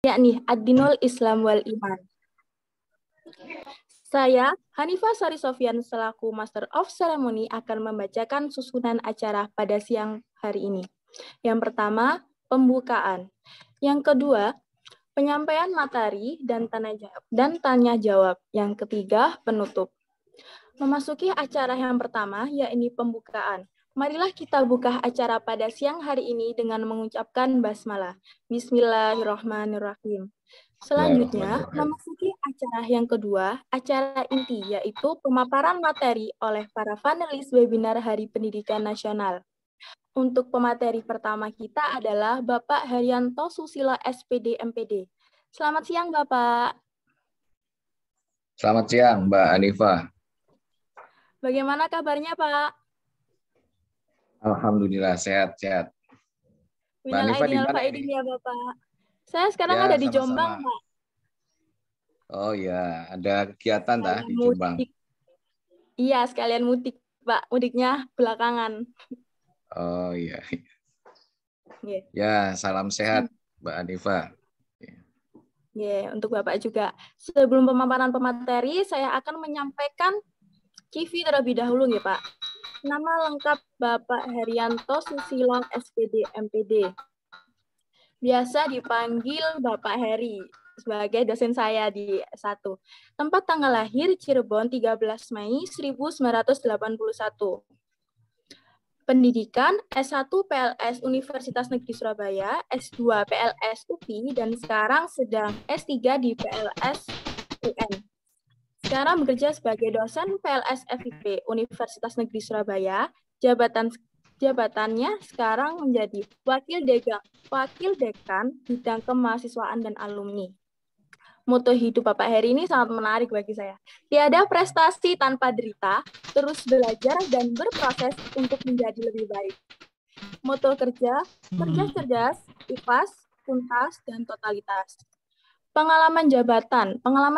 yakni Ad-Dinul Islam wal Iman. Saya, Hanifah Sari Sofyan, selaku Master of Ceremony akan membacakan susunan acara pada siang hari ini. Yang pertama, pembukaan. Yang kedua, penyampaian materi dan tanya jawab. Yang ketiga, penutup. Memasuki acara yang pertama, yakni pembukaan. Marilah kita buka acara pada siang hari ini dengan mengucapkan basmalah. Bismillahirrahmanirrahim. Selanjutnya, memasuki acara yang kedua, acara inti, yaitu pemaparan materi oleh para panelis webinar Hari Pendidikan Nasional. Untuk pemateri pertama kita adalah Bapak Haryanto Susilo SPD MPD. Selamat siang, Bapak. Selamat siang, Mbak Hanifah. Bagaimana kabarnya, Pak? Alhamdulillah, sehat-sehat. Mbak Hanifah di mana ini? Ya, Bapak. Saya sekarang ya, ada di sama-sama. Jombang, Pak. Oh ya, ada kegiatan di Jombang. Iya, sekalian mudik, Pak. Mudiknya belakangan. Oh iya. Yeah. Ya, salam sehat, Mbak Hanifah. Untuk Bapak juga. Sebelum pemaparan pemateri, saya akan menyampaikan CV terlebih dahulu, ya Pak. Nama lengkap Bapak Haryanto Susilo SPD MPD. Biasa dipanggil Bapak Heri sebagai dosen saya di S1. Tempat tanggal lahir Cirebon 13 Mei 1981. Pendidikan S1 PLS Universitas Negeri Surabaya, S2 PLS UPI, dan sekarang sedang S3 di PLS UN. Sekarang bekerja sebagai dosen PLS FIP Universitas Negeri Surabaya. Jabatannya sekarang menjadi Wakil Dekan Bidang Kemahasiswaan dan Alumni. Moto hidup Bapak Heri ini sangat menarik bagi saya. Tiada prestasi tanpa derita, terus belajar dan berproses untuk menjadi lebih baik. Moto kerja cerdas, ikhlas, tuntas, dan totalitas. Pengalaman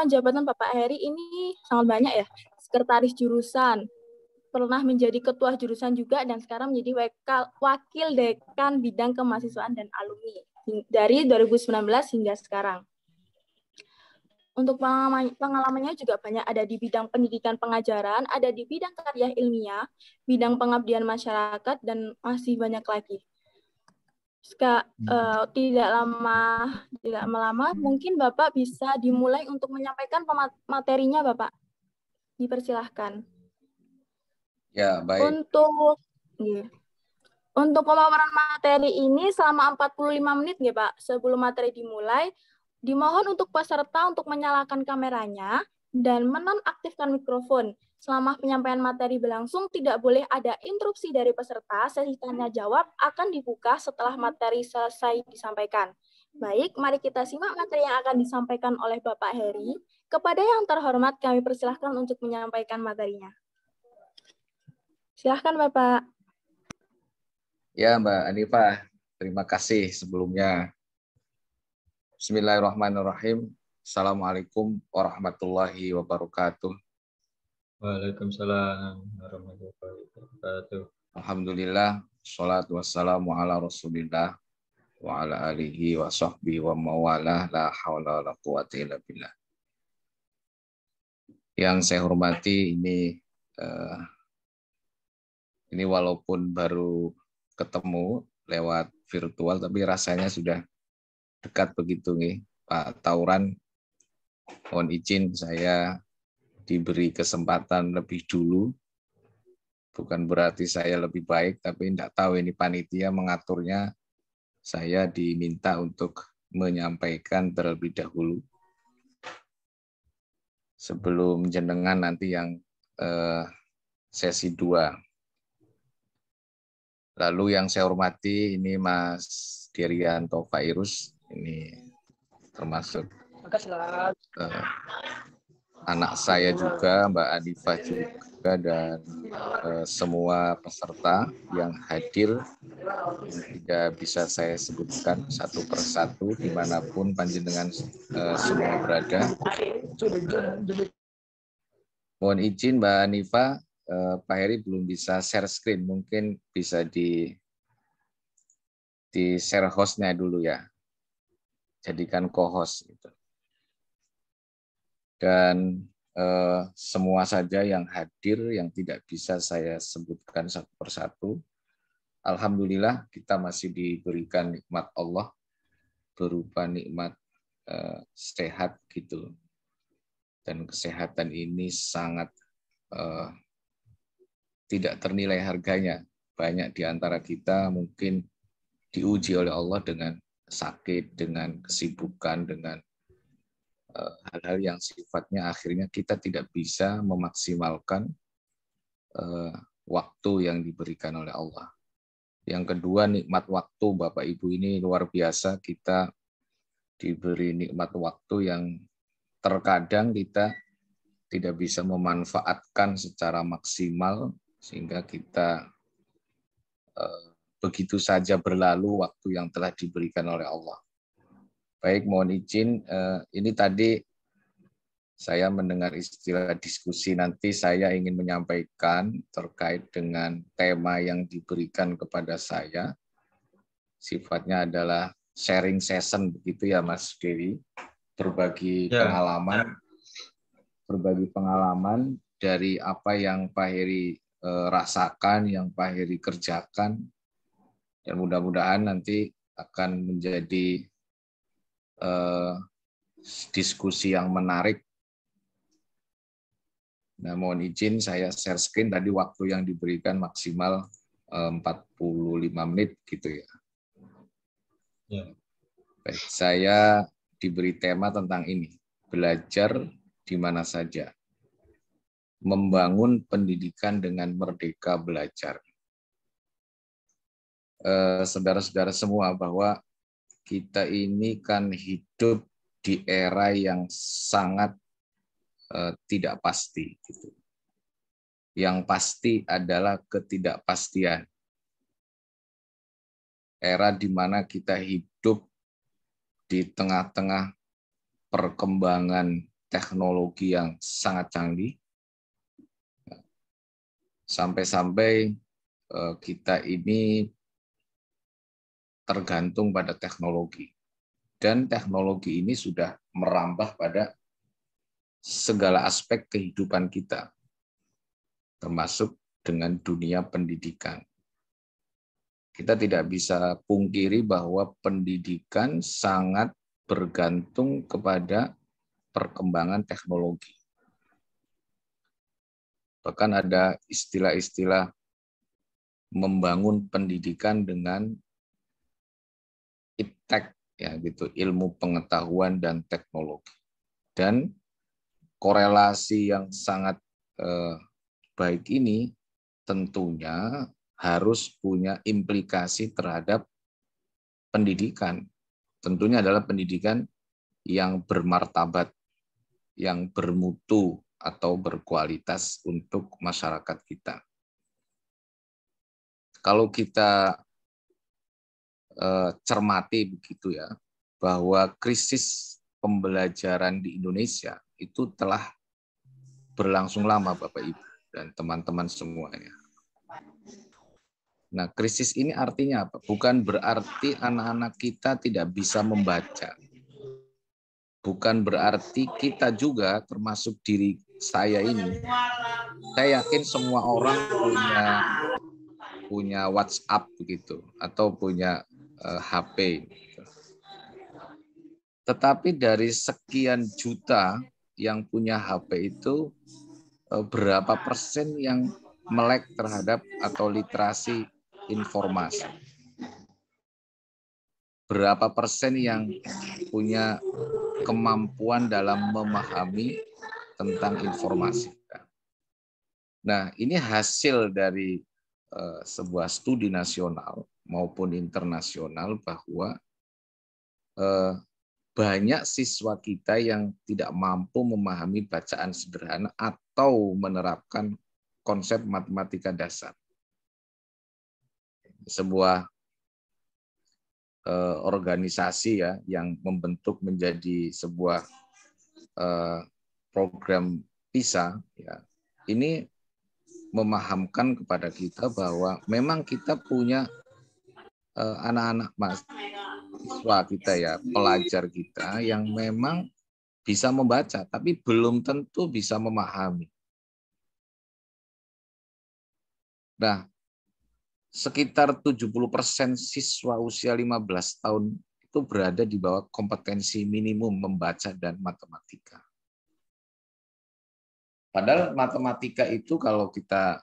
jabatan Bapak Heri ini sangat banyak ya. Sekretaris jurusan, pernah menjadi ketua jurusan juga, dan sekarang menjadi wakil dekan bidang kemahasiswaan dan alumni dari 2019 hingga sekarang. Untuk pengalamannya juga banyak, ada di bidang pendidikan pengajaran, ada di bidang karya ilmiah, bidang pengabdian masyarakat, dan masih banyak lagi. Tidak lama, mungkin Bapak bisa dimulai untuk menyampaikan materinya, Bapak. Dipersilahkan. Ya, baik. Untuk pemaparan materi ini selama 45 menit, ya Pak. Sebelum materi dimulai, dimohon untuk peserta untuk menyalakan kameranya dan menonaktifkan mikrofon. Selama penyampaian materi berlangsung, tidak boleh ada interupsi dari peserta. Sesi tanya jawab akan dibuka setelah materi selesai disampaikan. Baik, mari kita simak materi yang akan disampaikan oleh Bapak Heri. Kepada yang terhormat, kami persilahkan untuk menyampaikan materinya. Silahkan, Bapak. Ya, Mbak Hanifah, terima kasih sebelumnya. Bismillahirrahmanirrahim. Assalamualaikum warahmatullahi wabarakatuh. Waalaikumsalam warahmatullahi wabarakatuh. Alhamdulillah, sholatu wassalamu ala rasulillah wa ala alihi wa sahbihi wa mawalah, la hawla wa la quwata illa billah. Yang saya hormati, ini walaupun baru ketemu lewat virtual, tapi rasanya sudah dekat begitu nih, Pak Tauran. Mohon izin saya diberi kesempatan lebih dulu. Bukan berarti saya lebih baik, tapi tidak tahu ini panitia mengaturnya. Saya diminta untuk menyampaikan terlebih dahulu. Sebelum jenengan nanti yang sesi 2. Lalu yang saya hormati ini Mas Dirianto Fairus, ini termasuk anak saya juga, Mbak Hanifah juga, dan semua peserta yang hadir. Tidak bisa saya sebutkan satu persatu dimanapun panjenengan semua berada. Mohon izin Mbak Hanifah, Pak Heri belum bisa share screen, mungkin bisa di share hostnya dulu ya. jadikan co-host gitu. Dan semua saja yang hadir yang tidak bisa saya sebutkan satu persatu, alhamdulillah kita masih diberikan nikmat Allah berupa nikmat sehat gitu. Dan kesehatan ini sangat tidak ternilai harganya. Banyak di antara kita mungkin diuji oleh Allah dengan sakit, dengan kesibukan, dengan hal-hal yang sifatnya akhirnya kita tidak bisa memaksimalkan waktu yang diberikan oleh Allah. Yang kedua, nikmat waktu Bapak Ibu ini luar biasa. Kita diberi nikmat waktu yang terkadang kita tidak bisa memanfaatkan secara maksimal sehingga kita begitu saja berlalu waktu yang telah diberikan oleh Allah. Baik, mohon izin, ini tadi saya mendengar istilah diskusi, nanti saya ingin menyampaikan terkait dengan tema yang diberikan kepada saya. Sifatnya adalah sharing session, begitu ya Mas Dewi, berbagi pengalaman dari apa yang Pak Heri rasakan, yang Pak Heri kerjakan, dan mudah-mudahan nanti akan menjadi diskusi yang menarik. Nah, mohon izin saya share screen, tadi waktu yang diberikan maksimal 45 menit gitu ya. Baik, saya diberi tema tentang ini, belajar di mana saja. Membangun pendidikan dengan merdeka belajar. Saudara-saudara semua, bahwa kita ini kan hidup di era yang sangat tidak pasti. Gitu. Yang pasti adalah ketidakpastian. Era di mana kita hidup di tengah-tengah perkembangan teknologi yang sangat canggih. Sampai-sampai kita ini tergantung pada teknologi. Dan teknologi ini sudah merambah pada segala aspek kehidupan kita, termasuk dengan dunia pendidikan. Kita tidak bisa pungkiri bahwa pendidikan sangat bergantung kepada perkembangan teknologi. Bahkan ada istilah-istilah membangun pendidikan dengan iptek, ya gitu, ilmu pengetahuan dan teknologi. Dan korelasi yang sangat baik ini tentunya harus punya implikasi terhadap pendidikan. Tentunya adalah pendidikan yang bermartabat, yang bermutu atau berkualitas untuk masyarakat kita. Kalau kita cermati begitu ya, bahwa krisis pembelajaran di Indonesia itu telah berlangsung lama Bapak Ibu dan teman-teman semuanya. Nah, krisis ini artinya apa? Bukan berarti anak-anak kita tidak bisa membaca. Bukan berarti kita juga, termasuk diri saya ini, saya yakin semua orang punya WhatsApp begitu, atau punya HP. Tetapi dari sekian juta yang punya HP itu, berapa persen yang melek terhadap atau literasi informasi? Berapa persen yang punya kemampuan dalam memahami tentang informasi? Nah, ini hasil dari sebuah studi nasional maupun internasional bahwa banyak siswa kita yang tidak mampu memahami bacaan sederhana atau menerapkan konsep matematika dasar. Sebuah organisasi ya yang membentuk menjadi sebuah program PISA ya, ini memahamkan kepada kita bahwa memang kita punya anak-anak siswa kita ya, pelajar kita yang memang bisa membaca, tapi belum tentu bisa memahami. Nah, sekitar 70% siswa usia 15 tahun itu berada di bawah kompetensi minimum membaca dan matematika. Padahal matematika itu kalau kita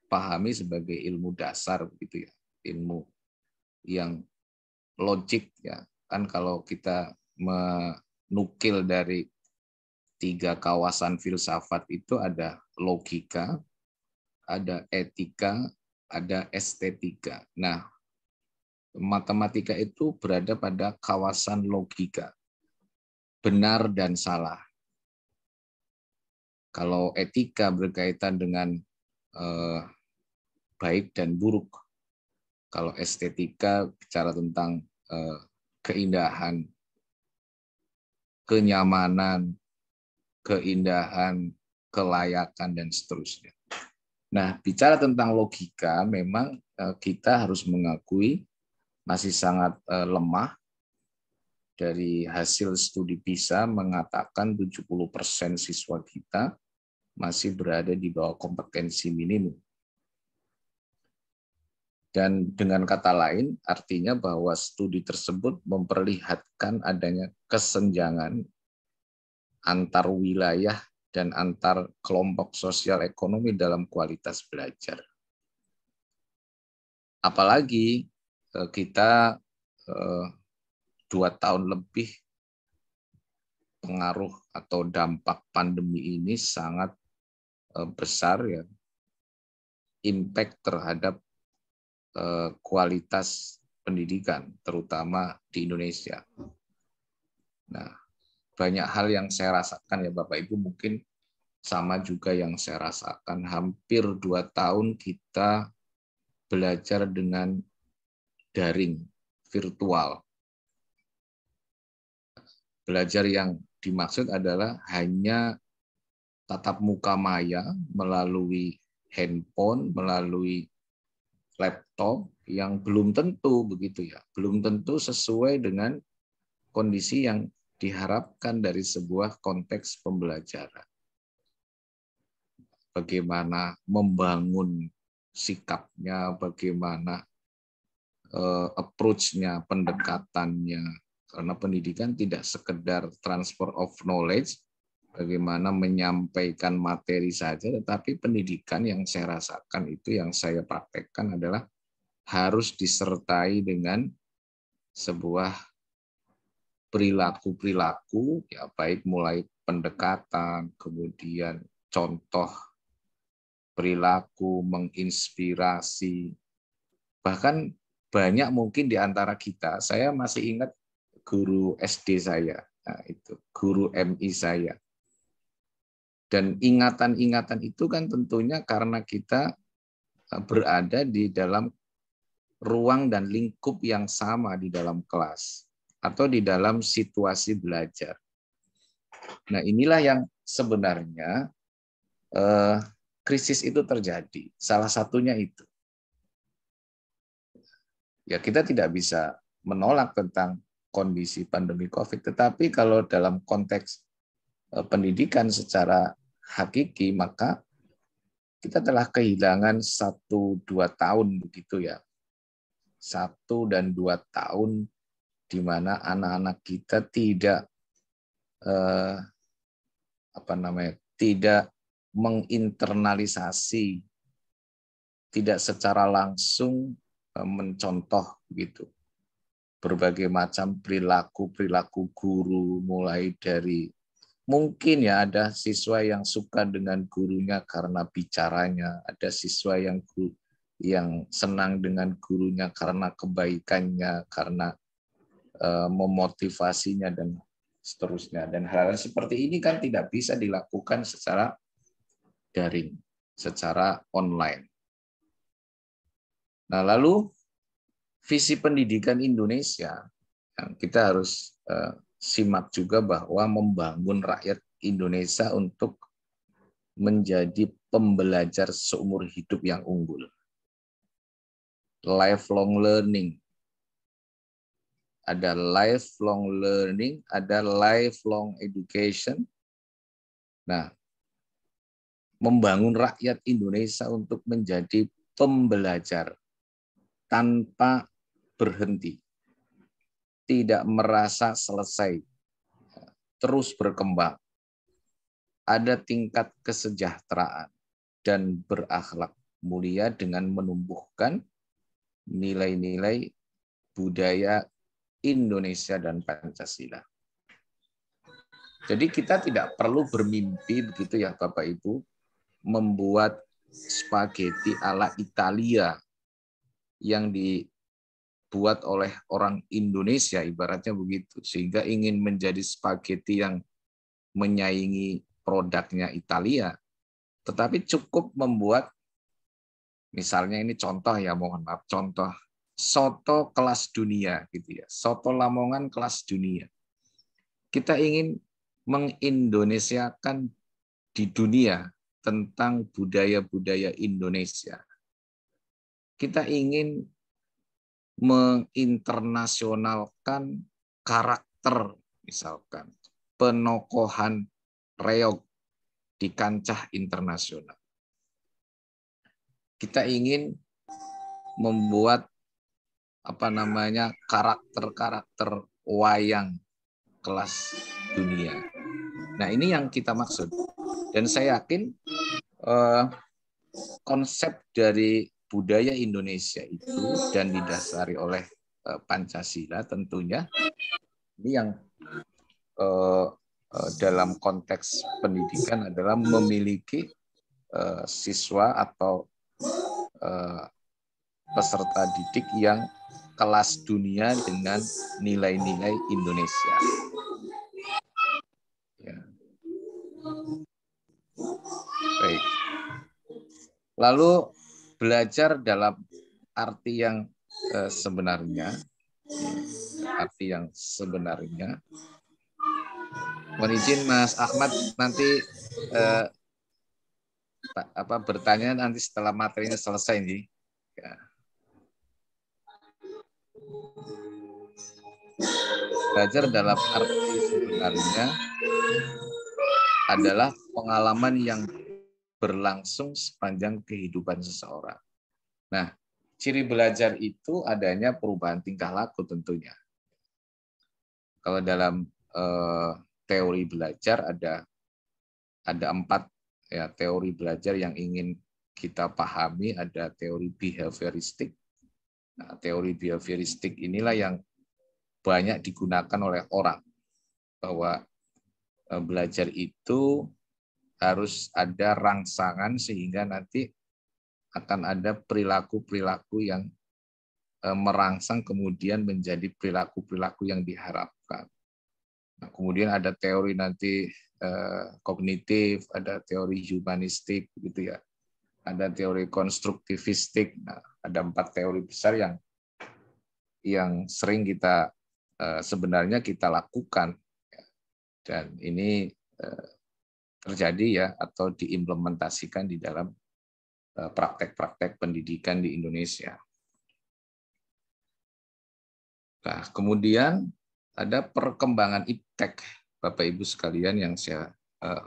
pahami sebagai ilmu dasar begitu ya, ilmu yang logik ya. Kan kalau kita menukil dari 3 kawasan filsafat itu ada logika, ada etika, ada estetika. Nah, matematika itu berada pada kawasan logika, benar dan salah. Kalau etika berkaitan dengan baik dan buruk. Kalau estetika bicara tentang keindahan, kenyamanan, keindahan, kelayakan, dan seterusnya. Nah, bicara tentang logika, memang kita harus mengakui masih sangat lemah. Dari hasil studi PISA mengatakan 70% siswa kita masih berada di bawah kompetensi minimum. Dan dengan kata lain, artinya bahwa studi tersebut memperlihatkan adanya kesenjangan antar wilayah dan antar kelompok sosial ekonomi dalam kualitas belajar. Apalagi kita 2 tahun lebih pengaruh atau dampak pandemi ini sangat besar ya, impact terhadap kualitas pendidikan terutama di Indonesia. Nah, banyak hal yang saya rasakan ya Bapak Ibu, mungkin sama juga yang saya rasakan. Hampir 2 tahun kita belajar dengan daring, virtual. Belajar yang dimaksud adalah hanya tatap muka maya melalui handphone, melalui laptop yang belum tentu begitu ya, belum tentu sesuai dengan kondisi yang diharapkan dari sebuah konteks pembelajaran. Bagaimana membangun sikapnya, bagaimana approach-nya, pendekatannya. Karena pendidikan tidak sekedar transfer of knowledge, bagaimana menyampaikan materi saja, tetapi pendidikan yang saya rasakan itu, yang saya praktekkan adalah harus disertai dengan sebuah perilaku-perilaku, ya baik mulai pendekatan, kemudian contoh perilaku, menginspirasi. Bahkan banyak mungkin di antara kita, saya masih ingat guru SD saya, nah itu guru MI saya. Dan ingatan-ingatan itu kan tentunya karena kita berada di dalam ruang dan lingkup yang sama di dalam kelas atau di dalam situasi belajar. Nah, inilah yang sebenarnya krisis itu terjadi. Salah satunya itu. Ya, kita tidak bisa menolak tentang kondisi pandemi COVID, tetapi kalau dalam konteks pendidikan secara hakiki, maka kita telah kehilangan 1-2 tahun begitu ya. 1 dan 2 tahun di mana anak-anak kita tidak tidak menginternalisasi, tidak secara langsung mencontoh gitu berbagai macam perilaku guru, mulai dari mungkin ya ada siswa yang suka dengan gurunya karena bicaranya, ada siswa yang senang dengan gurunya karena kebaikannya, karena memotivasinya dan seterusnya. Dan hal-hal seperti ini kan tidak bisa dilakukan secara daring, secara online. Nah, lalu visi pendidikan Indonesia, kita harus simak juga bahwa membangun rakyat Indonesia untuk menjadi pembelajar seumur hidup yang unggul. Lifelong learning ada lifelong learning, ada lifelong education. Nah, membangun rakyat Indonesia untuk menjadi pembelajar tanpa berhenti, tidak merasa selesai, terus berkembang, ada tingkat kesejahteraan dan berakhlak mulia dengan menumbuhkan nilai-nilai budaya Indonesia dan Pancasila. Jadi kita tidak perlu bermimpi begitu ya Bapak Ibu, membuat spaghetti ala Italia yang dibuat oleh orang Indonesia, ibaratnya begitu, sehingga ingin menjadi spaghetti yang menyaingi produknya Italia. Tetapi cukup membuat, misalnya ini contoh ya, mohon maaf, contoh soto kelas dunia gitu ya, soto Lamongan kelas dunia. Kita ingin mengindonesiakan di dunia tentang budaya-budaya Indonesia. Kita ingin menginternasionalkan karakter, misalkan penokohan reog di kancah internasional. Kita ingin membuat karakter-karakter wayang kelas dunia. Nah, ini yang kita maksud. Dan saya yakin konsep dari budaya Indonesia itu dan didasari oleh Pancasila tentunya, ini yang dalam konteks pendidikan adalah memiliki siswa atau peserta didik yang kelas dunia dengan nilai-nilai Indonesia. Ya. Baik. Lalu belajar dalam arti yang sebenarnya, mohon izin Mas Ahmad nanti bertanya nanti setelah materinya selesai nih. Ya. Belajar dalam arti sebenarnya adalah pengalaman yang berlangsung sepanjang kehidupan seseorang. Nah, ciri belajar itu adanya perubahan tingkah laku tentunya. Kalau dalam teori belajar ada 4 ya teori belajar yang ingin kita pahami. Ada teori behavioristik. Nah, teori behavioristik inilah yang banyak digunakan oleh orang, bahwa belajar itu harus ada rangsangan sehingga nanti akan ada perilaku-perilaku yang merangsang kemudian menjadi perilaku-perilaku yang diharapkan. Nah, kemudian ada teori nanti kognitif, ada teori humanistik, gitu ya. Ada teori konstruktivistik. Nah, ada 4 teori besar yang sering kita sebenarnya kita lakukan, dan ini terjadi ya atau diimplementasikan di dalam praktek-praktek pendidikan di Indonesia. Nah, kemudian ada perkembangan iptek, Bapak Ibu sekalian yang saya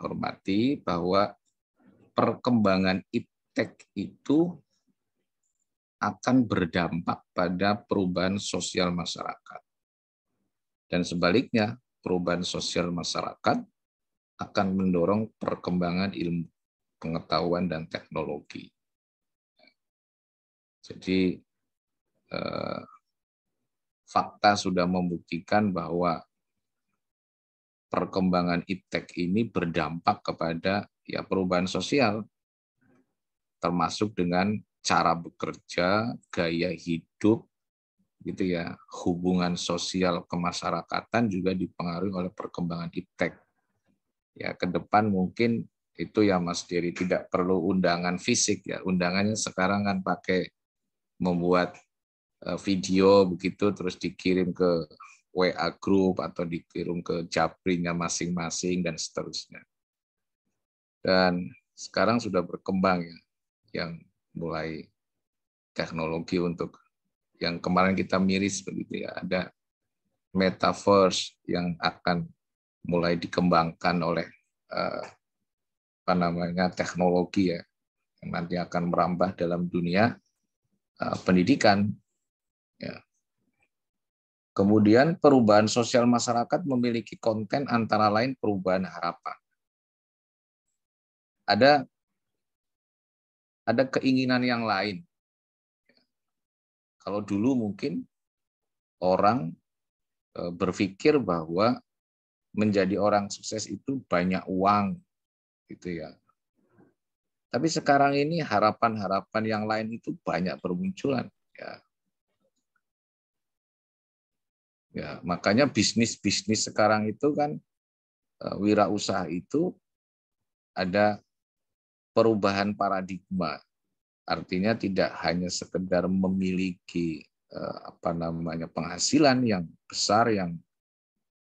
hormati, bahwa perkembangan iptek itu akan berdampak pada perubahan sosial masyarakat. Dan sebaliknya, perubahan sosial masyarakat akan mendorong perkembangan ilmu pengetahuan dan teknologi. Jadi fakta sudah membuktikan bahwa perkembangan iptek ini berdampak kepada ya perubahan sosial, termasuk dengan cara bekerja, gaya hidup, gitu ya, hubungan sosial kemasyarakatan juga dipengaruhi oleh perkembangan iptek. Ya, ke depan mungkin itu ya Mas Dery, tidak perlu undangan fisik ya. Undangannya sekarang kan pakai membuat video begitu terus dikirim ke WA group atau dikirim ke Japrinya masing-masing dan seterusnya. Dan sekarang sudah berkembang ya, yang mulai teknologi untuk yang kemarin kita miris begitu ya, ada metaverse yang akan mulai dikembangkan oleh teknologi ya, yang nanti akan merambah dalam dunia pendidikan. Ya. Kemudian perubahan sosial masyarakat memiliki konten antara lain perubahan harapan. Ada keinginan yang lain. Kalau dulu mungkin orang berpikir bahwa menjadi orang sukses itu banyak uang, gitu ya. Tapi sekarang ini harapan-harapan yang lain itu banyak bermunculan. Ya. Ya, makanya bisnis-bisnis sekarang itu kan wirausaha itu ada perubahan paradigma. Artinya tidak hanya sekedar memiliki penghasilan yang besar yang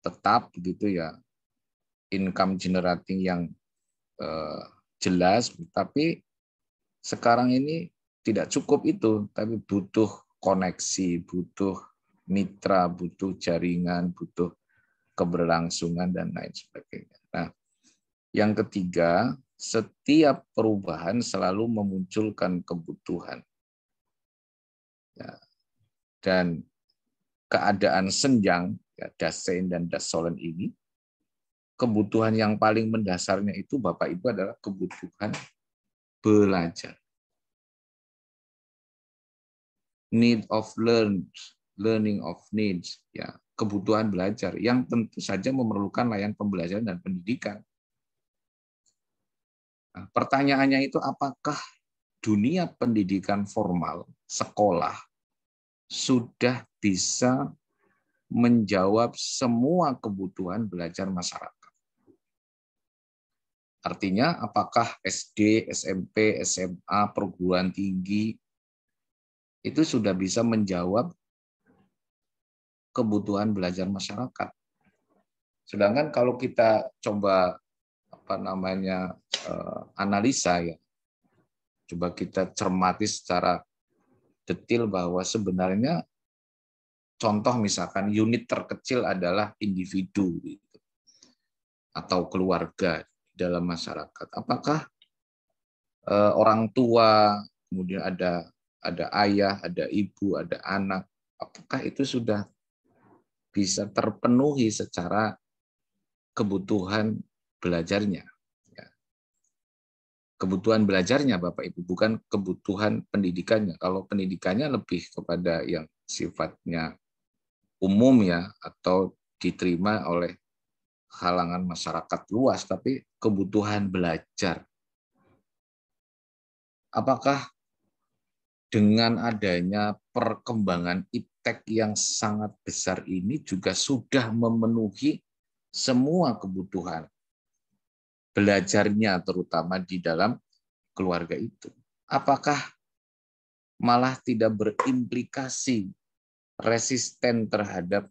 tetap gitu ya, income generating yang jelas, tapi sekarang ini tidak cukup itu, tapi butuh koneksi, butuh mitra, butuh jaringan, butuh keberlangsungan dan lain sebagainya. Nah, yang ketiga, setiap perubahan selalu memunculkan kebutuhan. Ya. Dan keadaan senjang, ya, Dasein dan Dasolen ini, kebutuhan yang paling mendasarnya itu Bapak Ibu adalah kebutuhan belajar. Need of learning of needs, ya, kebutuhan belajar yang tentu saja memerlukan layanan pembelajaran dan pendidikan. Nah, pertanyaannya itu apakah dunia pendidikan formal, sekolah, sudah bisa menjawab semua kebutuhan belajar masyarakat? Artinya apakah SD, SMP, SMA, perguruan tinggi itu sudah bisa menjawab kebutuhan belajar masyarakat? Sedangkan kalau kita coba analisa ya, coba kita cermati secara detail bahwa sebenarnya contoh misalkan unit terkecil adalah individu gitu, atau keluarga dalam masyarakat. Apakah orang tua, kemudian ada ayah, ada ibu, ada anak, apakah itu sudah bisa terpenuhi secara kebutuhan belajarnya? Ya. Kebutuhan belajarnya Bapak Ibu, bukan kebutuhan pendidikannya. Kalau pendidikannya lebih kepada yang sifatnya umum ya, atau diterima oleh kalangan masyarakat luas, tapi kebutuhan belajar. Apakah dengan adanya perkembangan iptek yang sangat besar ini juga sudah memenuhi semua kebutuhan belajarnya, terutama di dalam keluarga itu? Apakah malah tidak berimplikasi resisten terhadap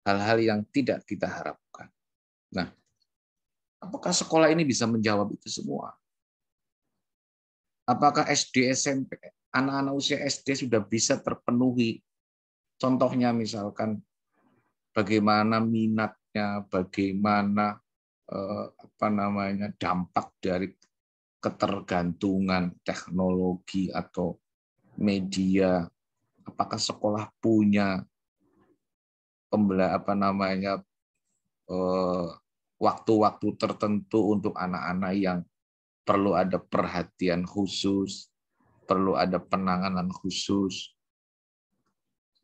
hal-hal yang tidak kita harapkan? Nah, apakah sekolah ini bisa menjawab itu semua? Apakah SD, SMP, anak-anak usia SD sudah bisa terpenuhi? Contohnya misalkan bagaimana minatnya, bagaimana dampak dari ketergantungan teknologi atau media. Apakah sekolah punya waktu-waktu tertentu untuk anak-anak yang perlu ada perhatian khusus, perlu ada penanganan khusus?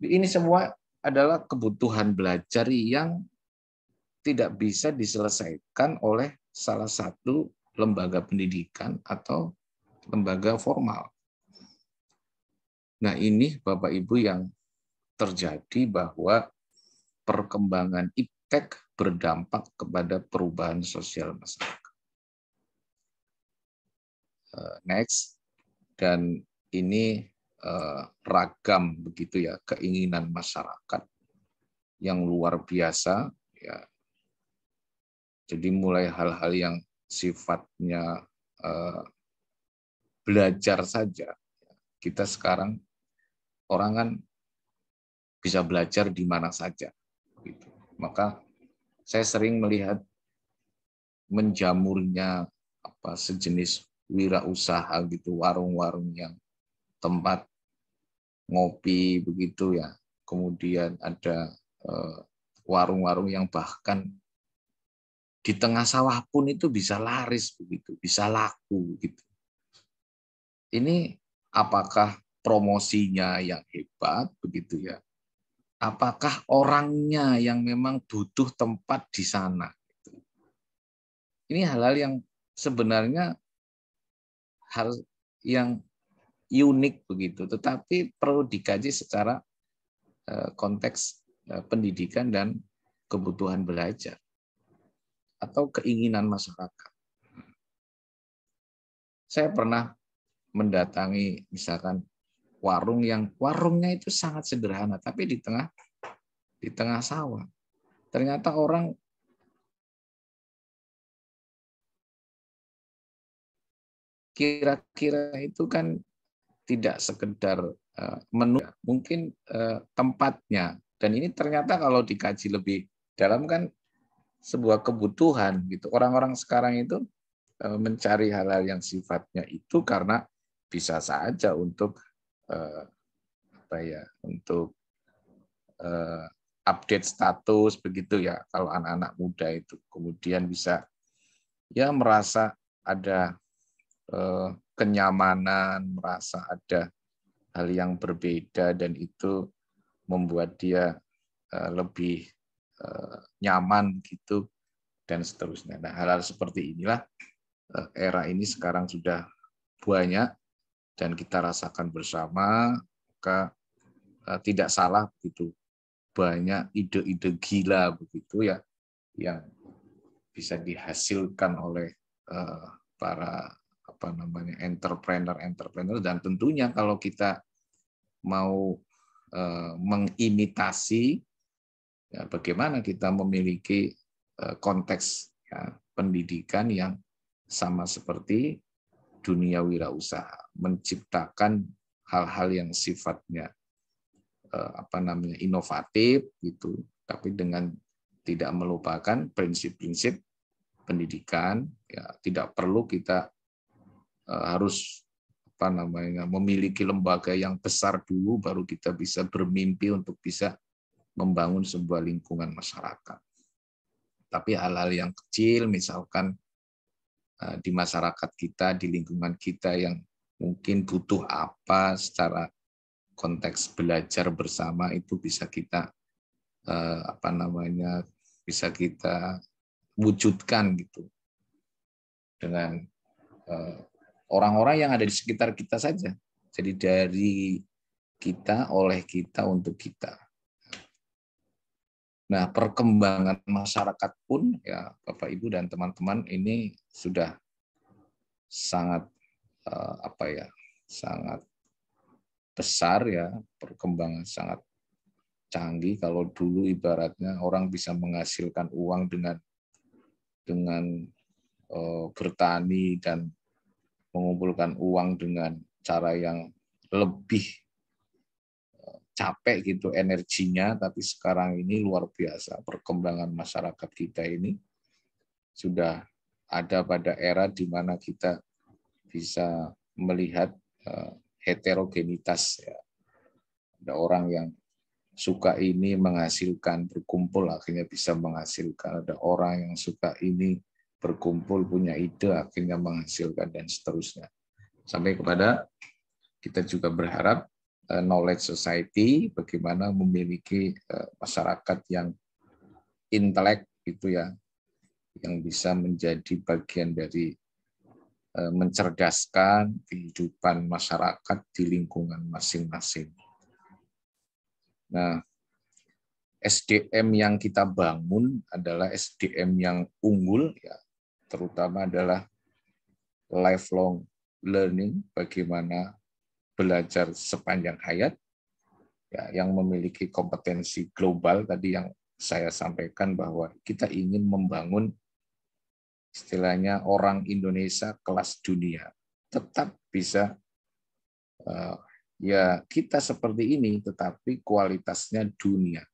Ini semua adalah kebutuhan belajar yang tidak bisa diselesaikan oleh salah satu lembaga pendidikan atau lembaga formal. Nah, ini Bapak Ibu yang terjadi bahwa perkembangan iptek berdampak kepada perubahan sosial masyarakat. Next, dan ini ragam begitu ya keinginan masyarakat yang luar biasa ya. Jadi mulai hal-hal yang sifatnya belajar saja. Kita sekarang orang kan bisa belajar di mana saja. Maka saya sering melihat menjamurnya sejenis wirausaha gitu, warung-warung yang tempat ngopi begitu ya. Kemudian ada warung-warung yang bahkan di tengah sawah pun itu bisa laris begitu, bisa laku gitu. Ini apakah promosinya yang hebat begitu ya? Apakah orangnya yang memang butuh tempat di sana? Ini hal-hal yang sebenarnya hal yang unik begitu, tetapi perlu dikaji secara konteks pendidikan dan kebutuhan belajar atau keinginan masyarakat. Saya pernah mendatangi misalkan warungnya itu sangat sederhana, tapi di tengah sawah. Ternyata orang kira-kira itu kan tidak sekedar menu, mungkin tempatnya. Dan ini ternyata kalau dikaji lebih dalam kan sebuah kebutuhan gitu. Orang-orang sekarang itu mencari hal-hal yang sifatnya itu karena bisa saja untuk untuk update status begitu ya, kalau anak-anak muda itu kemudian bisa ya merasa ada kenyamanan, merasa ada hal yang berbeda dan itu membuat dia lebih nyaman gitu dan seterusnya. Nah, hal-hal seperti inilah era ini sekarang sudah banyak dan kita rasakan bersama, maka tidak salah begitu banyak ide-ide gila begitu ya yang bisa dihasilkan oleh para entrepreneur dan tentunya kalau kita mau mengimitasi ya, bagaimana kita memiliki konteks ya, pendidikan yang sama seperti dunia wirausaha, menciptakan hal-hal yang sifatnya inovatif gitu, tapi dengan tidak melupakan prinsip-prinsip pendidikan. Ya, tidak perlu kita harus memiliki lembaga yang besar dulu baru kita bisa bermimpi untuk bisa membangun sebuah lingkungan masyarakat. Tapi hal-hal yang kecil, misalkan di masyarakat kita, di lingkungan kita yang mungkin butuh apa secara konteks belajar bersama itu bisa kita bisa kita wujudkan gitu dengan orang-orang yang ada di sekitar kita saja. Jadi dari kita, oleh kita, untuk kita. Nah, perkembangan masyarakat pun ya Bapak Ibu dan teman-teman ini sudah sangat sangat besar ya, perkembangan sangat canggih. Kalau dulu ibaratnya orang bisa menghasilkan uang dengan bertani dan mengumpulkan uang dengan cara yang lebih capek gitu energinya, tapi sekarang ini luar biasa perkembangan masyarakat kita ini sudah ada pada era di mana kita bisa melihat heterogenitas ya. Ada orang yang suka ini menghasilkan, berkumpul akhirnya bisa menghasilkan. Ada orang yang suka ini berkumpul punya ide akhirnya menghasilkan dan seterusnya. Sampai kepada kita juga berharap knowledge society bagaimana memiliki masyarakat yang intelek itu ya, yang bisa menjadi bagian dari mencerdaskan kehidupan masyarakat di lingkungan masing-masing. Nah, SDM yang kita bangun adalah SDM yang unggul ya, terutama adalah lifelong learning, bagaimana belajar sepanjang hayat, ya, yang memiliki kompetensi global tadi yang saya sampaikan bahwa kita ingin membangun istilahnya orang Indonesia kelas dunia, tetap bisa ya kita seperti ini, tetapi kualitasnya dunia.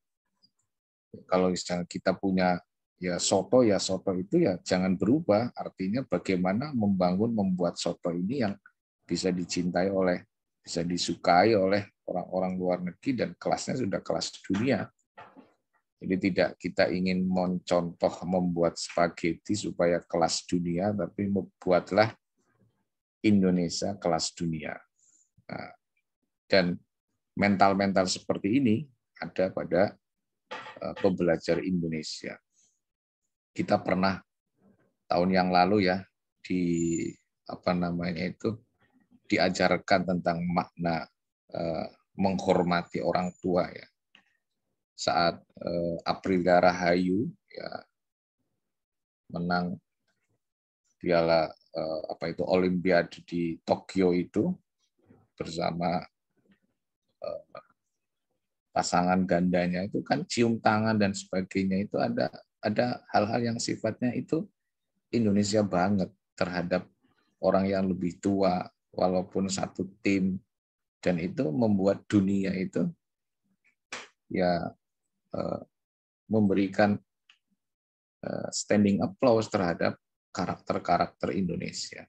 Kalau misalnya kita punya ya soto itu ya jangan berubah. Artinya bagaimana membuat soto ini yang bisa dicintai bisa disukai oleh orang-orang luar negeri dan kelasnya sudah kelas dunia. Jadi tidak kita ingin mencontoh membuat spaghetti supaya kelas dunia, tapi membuatlah Indonesia kelas dunia. Nah, dan mental-mental seperti ini ada pada pembelajar Indonesia. Kita pernah tahun yang lalu ya diajarkan tentang makna menghormati orang tua ya. Saat Aprilia Rahayu ya menang piala Olimpiade di Tokyo itu bersama pasangan gandanya itu kan cium tangan dan sebagainya, itu ada hal-hal yang sifatnya itu Indonesia banget terhadap orang yang lebih tua walaupun satu tim, dan itu membuat dunia itu ya memberikan standing applause terhadap karakter-karakter Indonesia.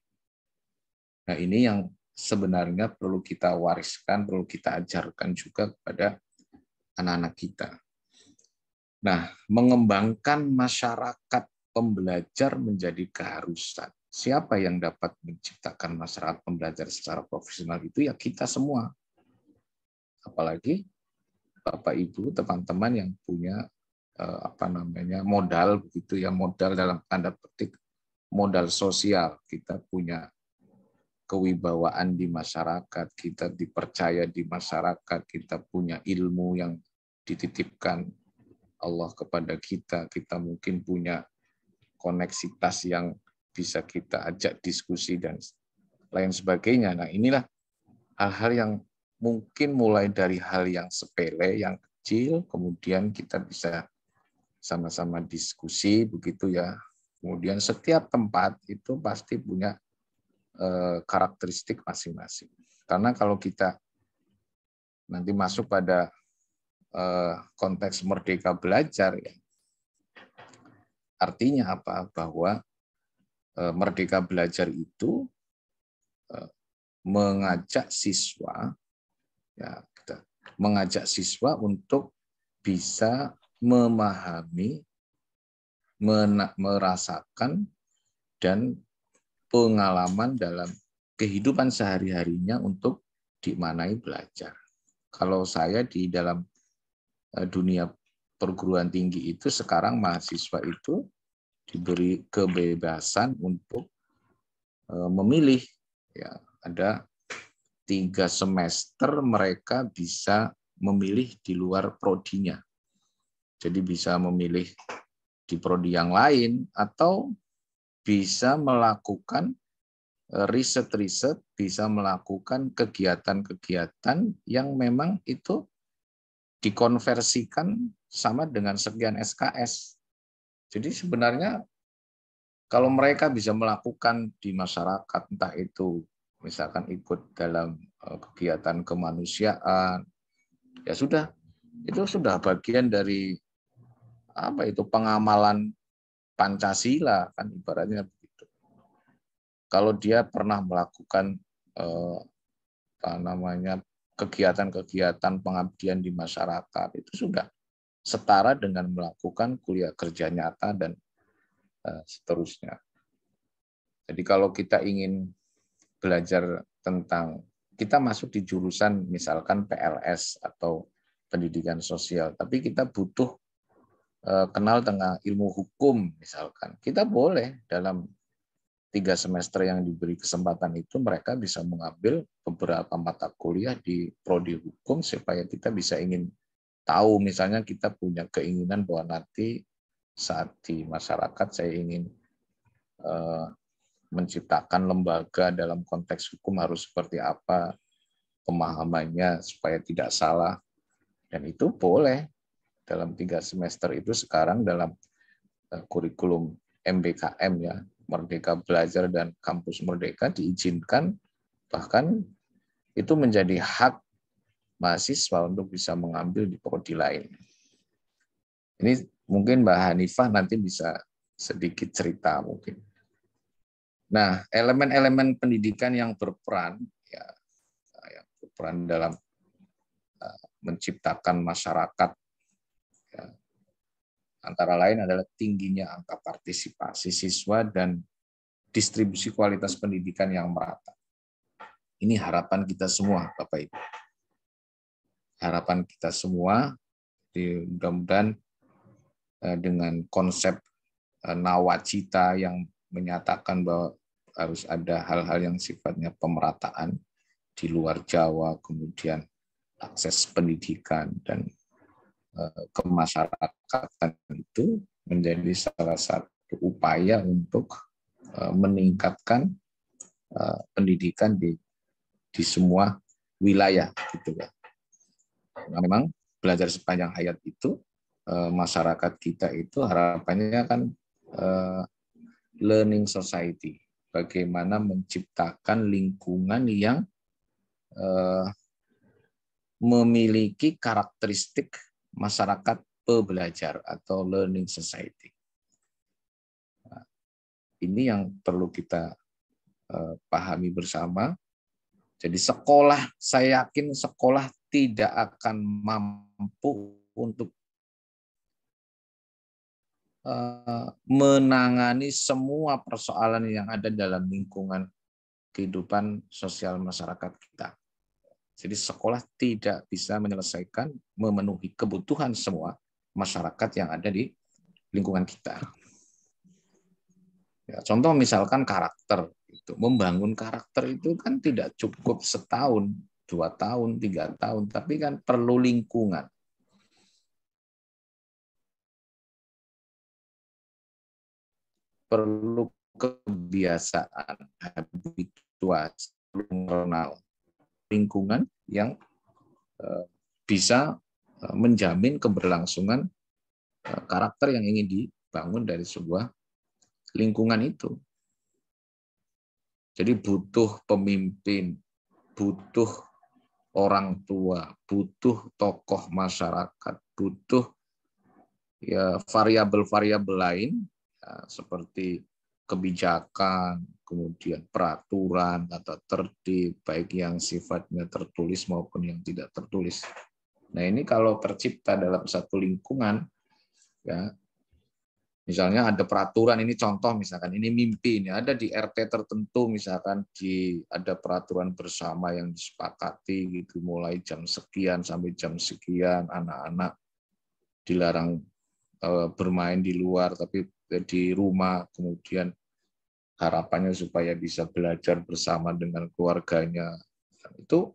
Nah, ini yang sebenarnya perlu kita wariskan, perlu kita ajarkan juga kepada anak-anak kita. Nah, mengembangkan masyarakat pembelajar menjadi keharusan. Siapa yang dapat menciptakan masyarakat pembelajar secara profesional itu ya kita semua. Apalagi Bapak Ibu, teman-teman yang punya modal begitu ya, modal dalam tanda petik modal sosial. Kita punya kewibawaan di masyarakat, kita dipercaya di masyarakat, kita punya ilmu yang dititipkan Allah kepada kita, kita mungkin punya koneksitas yang bisa kita ajak diskusi dan lain sebagainya. Nah, inilah hal-hal yang mungkin mulai dari hal yang sepele, yang kecil, kemudian kita bisa sama-sama diskusi begitu ya. Kemudian setiap tempat itu pasti punya karakteristik masing-masing. Karena kalau kita nanti masuk pada konteks merdeka belajar, ya, artinya apa? Bahwa merdeka belajar itu mengajak siswa untuk bisa memahami, merasakan, dan pengalaman dalam kehidupan sehari-harinya untuk dimaknai belajar. Kalau saya di dalam dunia perguruan tinggi itu sekarang mahasiswa itu diberi kebebasan untuk memilih. Ya, ada 3 semester mereka bisa memilih di luar prodinya. Jadi bisa memilih di prodi yang lain atau bisa melakukan riset-riset, bisa melakukan kegiatan-kegiatan yang memang itu dikonversikan sama dengan sekian SKS. Jadi sebenarnya kalau mereka bisa melakukan di masyarakat, entah itu misalkan ikut dalam kegiatan kemanusiaan, ya sudah, itu sudah bagian dari pengamalan Pancasila, kan ibaratnya begitu. Kalau dia pernah melakukan kegiatan-kegiatan pengabdian di masyarakat, itu sudah setara dengan melakukan kuliah kerja nyata dan seterusnya. Jadi kalau kita ingin belajar tentang, kita masuk di jurusan misalkan PLS atau pendidikan sosial, tapi kita butuh kenal tentang ilmu hukum misalkan, kita boleh dalam 3 semester yang diberi kesempatan itu mereka bisa mengambil beberapa mata kuliah di prodi hukum supaya kita bisa ingin tahu, misalnya kita punya keinginan bahwa nanti saat di masyarakat saya ingin menciptakan lembaga dalam konteks hukum harus seperti apa pemahamannya supaya tidak salah, dan itu boleh. Dalam 3 semester itu sekarang dalam kurikulum MBKM ya, Merdeka Belajar dan Kampus Merdeka diizinkan, bahkan itu menjadi hak mahasiswa untuk bisa mengambil di prodi lain. Ini mungkin Mbak Hanifah nanti bisa sedikit cerita mungkin. Nah, elemen-elemen pendidikan yang berperan, ya, yang berperan dalam menciptakan masyarakat, ya, antara lain adalah tingginya angka partisipasi siswa dan distribusi kualitas pendidikan yang merata. Ini harapan kita semua, Bapak Ibu. Harapan kita semua, mudah-mudahan dengan konsep nawacita yang menyatakan bahwa harus ada hal-hal yang sifatnya pemerataan di luar Jawa, kemudian akses pendidikan dan kemasyarakatan itu menjadi salah satu upaya untuk meningkatkan pendidikan di semua wilayah, gitu kan. Nah, memang belajar sepanjang hayat itu masyarakat kita itu harapannya kan learning society, bagaimana menciptakan lingkungan yang memiliki karakteristik masyarakat pebelajar atau learning society. Nah, ini yang perlu kita pahami bersama. Jadi sekolah, saya yakin sekolah tidak akan mampu untuk menangani semua persoalan yang ada dalam lingkungan kehidupan sosial masyarakat kita. Jadi sekolah tidak bisa menyelesaikan, memenuhi kebutuhan semua masyarakat yang ada di lingkungan kita. Ya, contoh misalkan karakter, itu membangun karakter itu kan tidak cukup setahun, 2 tahun, 3 tahun, tapi kan perlu lingkungan. Perlu kebiasaan, habituasi, normal, lingkungan yang bisa menjamin keberlangsungan karakter yang ingin dibangun dari sebuah lingkungan itu. Jadi butuh pemimpin, butuh orang tua, butuh tokoh masyarakat, butuh ya variabel-variabel lain ya, seperti kebijakan, kemudian peraturan atau tertib, baik yang sifatnya tertulis maupun yang tidak tertulis. Nah, ini kalau tercipta dalam satu lingkungan, ya, misalnya ada peraturan, ini contoh misalkan, ini mimpi, ini ada di RT tertentu, misalkan ada peraturan bersama yang disepakati, gitu, mulai jam sekian sampai jam sekian, anak-anak dilarang bermain di luar, tapi di rumah, kemudian harapannya supaya bisa belajar bersama dengan keluarganya. Itu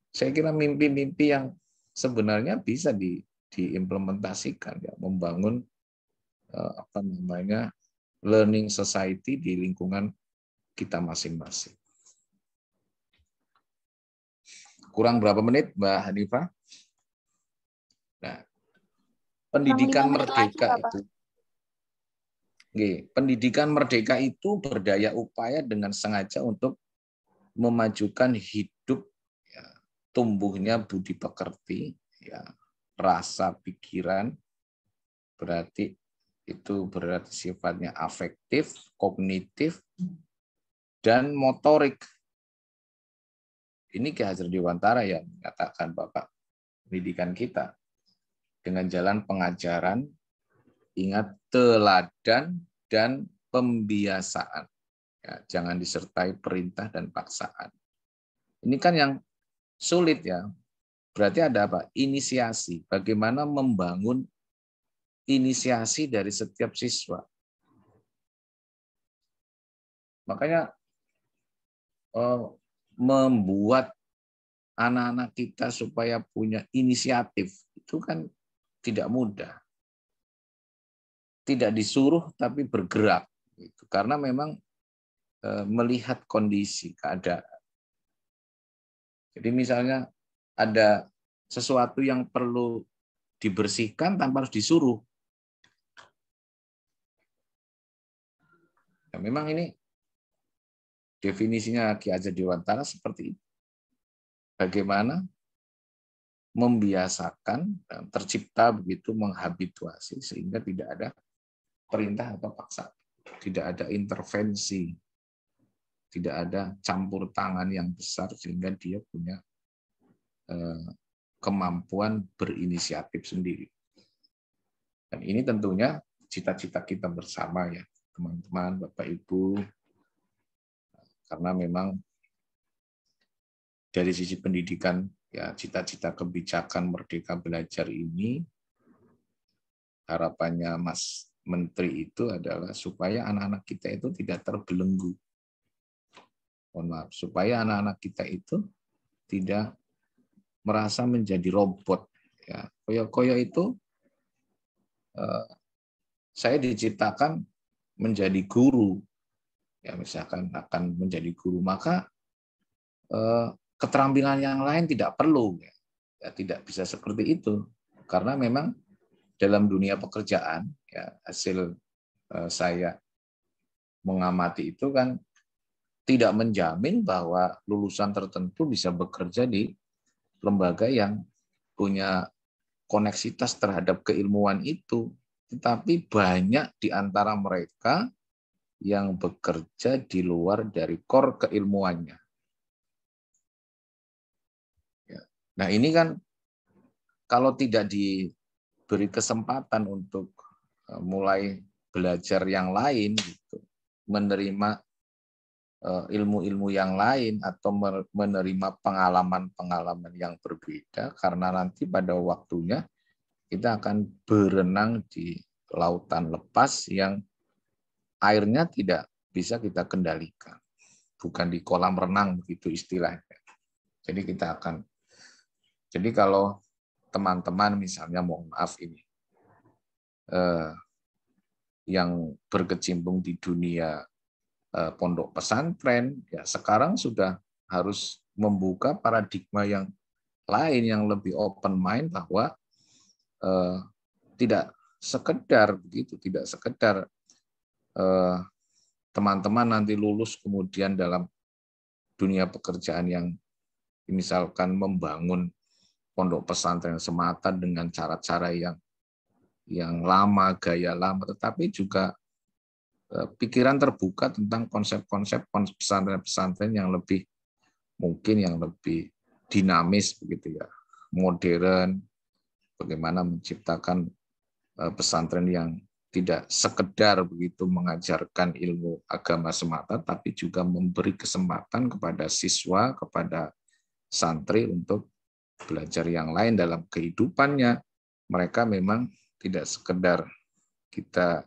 saya kira mimpi-mimpi yang sebenarnya bisa diimplementasikan, ya, membangun learning society di lingkungan kita masing-masing. Kurang berapa menit, Mbak Hanifah? Nah, pendidikan merdeka itu, pendidikan merdeka itu berdaya upaya dengan sengaja untuk memajukan hidup, ya, tumbuhnya budi pekerti, ya, rasa pikiran, berarti sifatnya afektif, kognitif, dan motorik. Ini Ki Hajar Dewantara yang mengatakan Bapak pendidikan kita dengan jalan pengajaran, ingat, teladan dan pembiasaan. Ya, jangan disertai perintah dan paksaan. Ini kan yang sulit, ya. Berarti ada apa? Inisiasi. Bagaimana membangun inisiasi dari setiap siswa. Makanya membuat anak-anak kita supaya punya inisiatif itu kan tidak mudah. Tidak disuruh tapi bergerak. Karena memang melihat kondisi, keadaan. Jadi misalnya ada sesuatu yang perlu dibersihkan tanpa harus disuruh. Ya, memang ini definisinya Ki Hajar Dewantara seperti itu. Bagaimana membiasakan tercipta begitu menghabituasi sehingga tidak ada perintah atau paksa, tidak ada intervensi, tidak ada campur tangan yang besar sehingga dia punya kemampuan berinisiatif sendiri. Dan ini tentunya cita-cita kita bersama ya, teman-teman, Bapak Ibu, karena memang dari sisi pendidikan ya cita-cita kebijakan Merdeka Belajar ini harapannya Mas Menteri itu adalah supaya anak-anak kita itu tidak terbelenggu. Mohon maaf, supaya anak-anak kita itu tidak merasa menjadi robot. Ya, koyo-koyo itu saya diciptakan menjadi guru. Ya, misalkan akan menjadi guru, maka keterampilan yang lain tidak perlu. Ya, tidak bisa seperti itu. Karena memang dalam dunia pekerjaan, ya, hasil saya mengamati itu kan tidak menjamin bahwa lulusan tertentu bisa bekerja di lembaga yang punya koneksitas terhadap keilmuan itu. Tetapi banyak di antara mereka yang bekerja di luar dari core keilmuannya. Nah ini kan kalau tidak diberi kesempatan untuk mulai belajar yang lain, gitu, menerima ilmu-ilmu yang lain atau menerima pengalaman-pengalaman yang berbeda, karena nanti pada waktunya kita akan berenang di lautan lepas yang airnya tidak bisa kita kendalikan. Bukan di kolam renang begitu istilahnya. Jadi kalau teman-teman misalnya mohon maaf ini yang berkecimpung di dunia pondok pesantren, ya sekarang sudah harus membuka paradigma yang lain yang lebih open mind bahwa tidak sekedar begitu, tidak sekedar teman-teman nanti lulus kemudian dalam dunia pekerjaan yang misalkan membangun pondok pesantren semata dengan cara-cara yang lama, gaya lama, tetapi juga pikiran terbuka tentang konsep-konsep pesantren-pesantren yang lebih mungkin yang lebih dinamis begitu ya, modern, bagaimana menciptakan pesantren yang tidak sekedar begitu mengajarkan ilmu agama semata, tapi juga memberi kesempatan kepada siswa, kepada santri untuk belajar yang lain dalam kehidupannya. Mereka memang tidak sekedar kita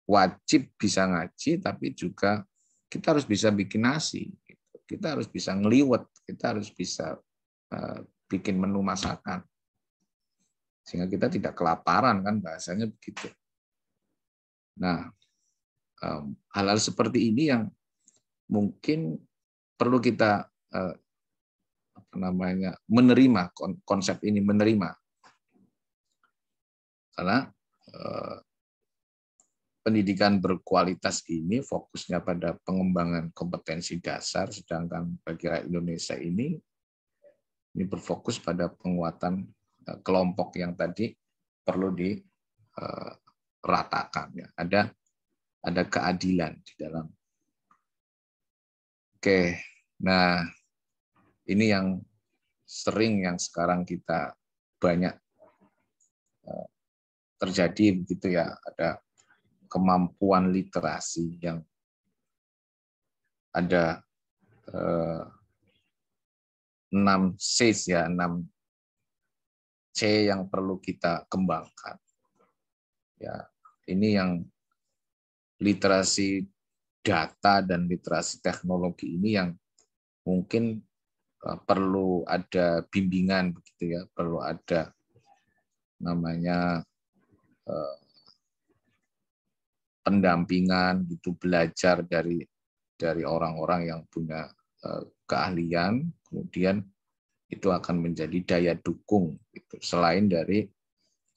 wajib bisa ngaji, tapi juga kita harus bisa bikin nasi, kita harus bisa ngeliwet, kita harus bisa bikin menu masakan, sehingga kita tidak kelaparan, kan bahasanya begitu. Nah, hal-hal seperti ini yang mungkin perlu kita menerima konsep ini, karena pendidikan berkualitas ini fokusnya pada pengembangan kompetensi dasar, sedangkan bagi rakyat Indonesia ini berfokus pada penguatan kelompok yang tadi perlu diratakan. Ya. Ada keadilan di dalam. Oke, nah ini yang sering yang sekarang kita banyak terjadi begitu ya, ada kemampuan literasi yang ada 6 C ya, 6 C yang perlu kita kembangkan. Ya, ini yang literasi data dan literasi teknologi ini yang mungkin perlu ada bimbingan begitu ya, perlu ada namanya pendampingan gitu, belajar dari orang-orang yang punya keahlian, kemudian itu akan menjadi daya dukung gitu. Selain dari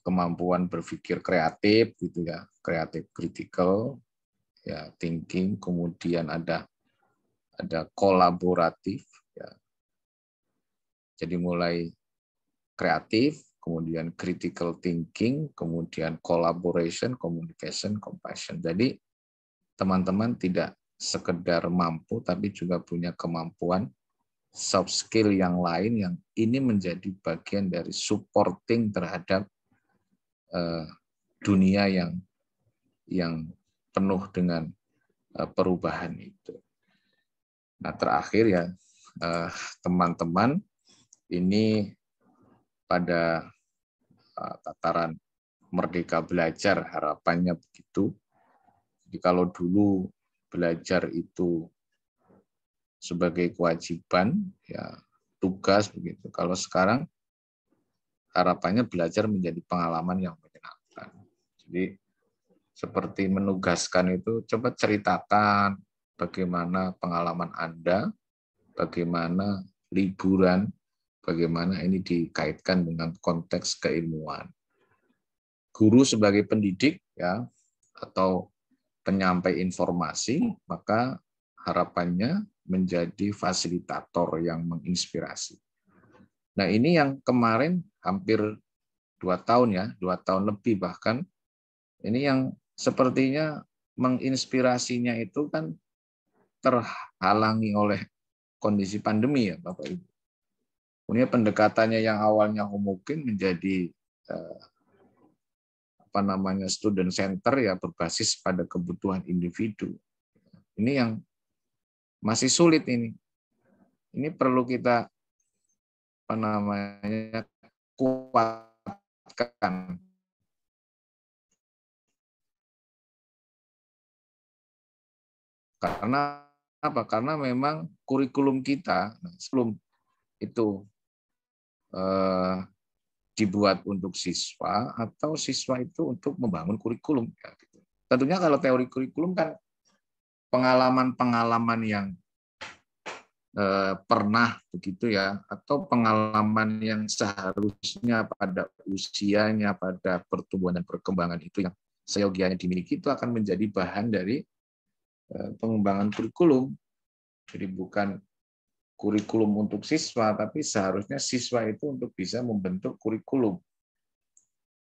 kemampuan berpikir kreatif gitu ya, kreatif critical ya, thinking, kemudian ada kolaboratif ya. Jadi mulai kreatif, kemudian critical thinking, kemudian collaboration, communication, compassion. Jadi teman-teman tidak sekedar mampu, tapi juga punya kemampuan soft skill yang lain yang ini menjadi bagian dari supporting terhadap dunia yang penuh dengan perubahan itu. Nah, terakhir ya teman-teman, ini pada tataran Merdeka Belajar harapannya begitu. Jadi kalau dulu belajar itu sebagai kewajiban, ya tugas begitu. Kalau sekarang harapannya belajar menjadi pengalaman yang menyenangkan. Jadi seperti menugaskan itu, coba ceritakan bagaimana pengalaman Anda, bagaimana liburan, bagaimana ini dikaitkan dengan konteks keilmuan. Guru sebagai pendidik ya atau penyampai informasi, maka harapannya menjadi fasilitator yang menginspirasi. Nah, ini yang kemarin hampir 2 tahun ya, 2 tahun lebih bahkan, ini yang sepertinya menginspirasinya itu kan terhalangi oleh kondisi pandemi ya Bapak Ibu. Kemudian pendekatannya yang awalnya homogen menjadi student center ya berbasis pada kebutuhan individu. Ini yang masih sulit ini. Ini perlu kita kuatkan. Karena apa? Karena memang kurikulum kita sebelum itu dibuat untuk siswa atau siswa itu untuk membangun kurikulum. Ya, gitu. Tentunya kalau teori kurikulum kan pengalaman-pengalaman yang pernah begitu ya, atau pengalaman yang seharusnya pada usianya, pada pertumbuhan dan perkembangan itu yang seyogianya dimiliki itu akan menjadi bahan dari pengembangan kurikulum. Jadi bukan kurikulum untuk siswa, tapi seharusnya siswa itu untuk bisa membentuk kurikulum.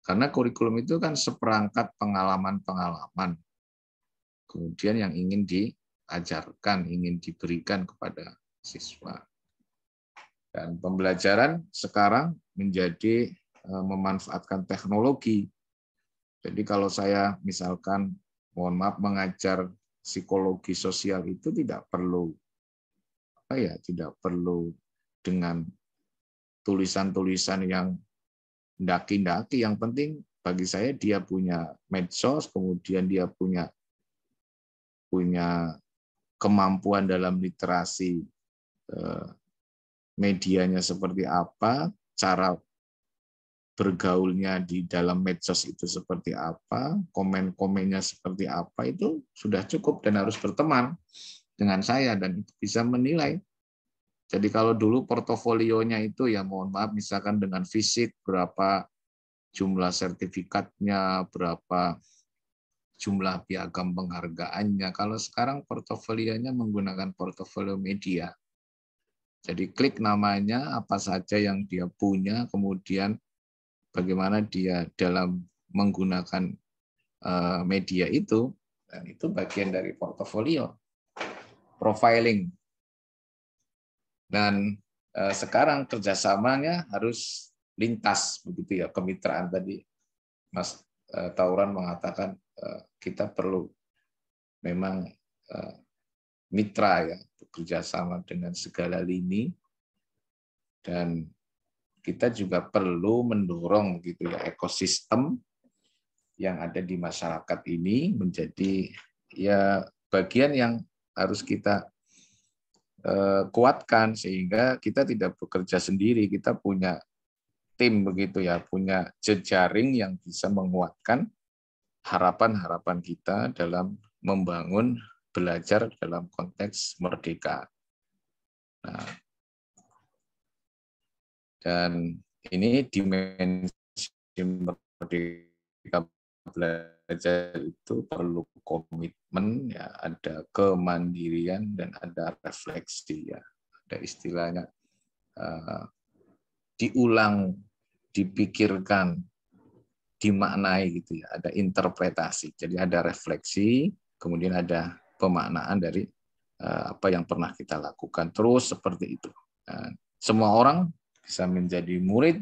Karena kurikulum itu kan seperangkat pengalaman-pengalaman. Kemudian yang ingin diajarkan, ingin diberikan kepada siswa. Dan pembelajaran sekarang menjadi memanfaatkan teknologi. Jadi kalau saya misalkan, mohon maaf, mengajar psikologi sosial itu tidak perlu dengan tulisan-tulisan yang daki-daki. Yang penting bagi saya dia punya medsos, kemudian dia punya kemampuan dalam literasi medianya seperti apa, cara bergaulnya di dalam medsos itu seperti apa, komen-komennya seperti apa, itu sudah cukup dan harus berteman dengan saya dan itu bisa menilai. Jadi kalau dulu portofolionya itu ya mohon maaf misalkan dengan fisik berapa jumlah sertifikatnya, berapa jumlah piagam penghargaannya. Kalau sekarang portofolionya menggunakan portofolio media. Jadi klik namanya, apa saja yang dia punya, kemudian bagaimana dia dalam menggunakan media itu, dan itu bagian dari portofolio. Profiling. Dan sekarang kerjasamanya harus lintas, begitu ya, kemitraan tadi. Mas Tauran mengatakan kita perlu memang mitra ya, bekerja sama dengan segala lini, dan kita juga perlu mendorong gitu ya ekosistem yang ada di masyarakat ini menjadi ya bagian yang harus kita kuatkan sehingga kita tidak bekerja sendiri, kita punya tim begitu ya, punya jejaring yang bisa menguatkan harapan-harapan kita dalam membangun belajar dalam konteks merdeka. Nah, dan ini dimensi merdeka belajar itu perlu komitmen, ya, ada kemandirian dan ada refleksi ya, ada istilahnya diulang dipikirkan, dimaknai gitu ya, ada interpretasi. Jadi ada refleksi, kemudian ada pemaknaan dari apa yang pernah kita lakukan. Terus seperti itu. Semua orang bisa menjadi murid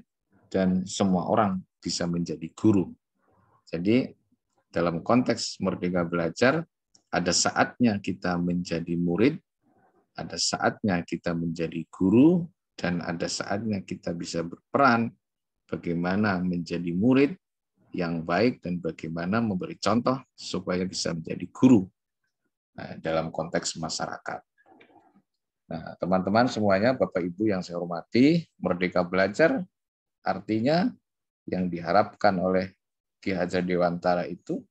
dan semua orang bisa menjadi guru. Jadi dalam konteks Merdeka Belajar, ada saatnya kita menjadi murid, ada saatnya kita menjadi guru, dan ada saatnya kita bisa berperan bagaimana menjadi murid yang baik dan bagaimana memberi contoh supaya bisa menjadi guru dalam konteks masyarakat. Nah, teman-teman semuanya, Bapak Ibu yang saya hormati, Merdeka Belajar artinya yang diharapkan oleh Ki Hajar Dewantara itu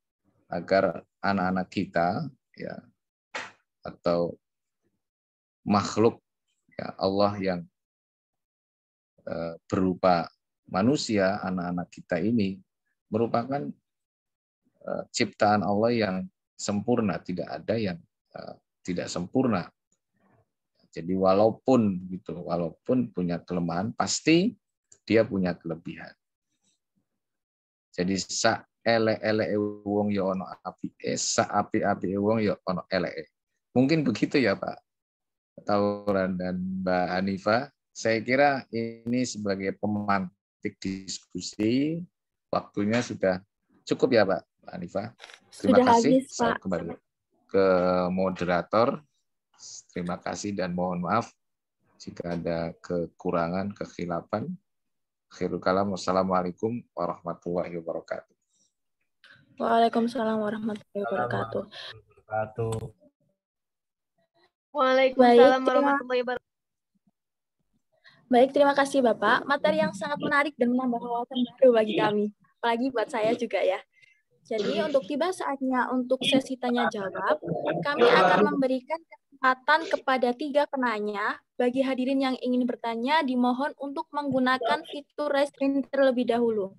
agar anak-anak kita ya atau makhluk ya Allah yang berupa manusia, anak-anak kita ini merupakan ciptaan Allah yang sempurna, tidak ada yang tidak sempurna. Jadi walaupun punya kelemahan, pasti dia punya kelebihan. Jadi sa ele-ele wong ya ono apike, sa api-api wong ya ono ele. Mungkin begitu ya Pak Tauran dan Mbak Hanifah. Saya kira ini sebagai pemantik diskusi, waktunya sudah cukup ya Pak Hanifah. Terima kasih. Habis, Saya Pak. kembali ke moderator. Terima kasih dan mohon maaf jika ada kekurangan, kekhilafan. Akhirul kalam. Wassalamualaikum warahmatullahi wabarakatuh. Waalaikumsalam warahmatullahi wabarakatuh. Waalaikumsalam warahmatullahi wabarakatuh. Baik, terima kasih Bapak. Materi yang sangat menarik dan menambah wawasan baru bagi kami. Apalagi buat saya juga ya. Jadi untuk tiba saatnya untuk sesi tanya jawab, kami akan memberikan kesempatan kepada 3 penanya. Bagi hadirin yang ingin bertanya, dimohon untuk menggunakan fitur raise hand terlebih dahulu.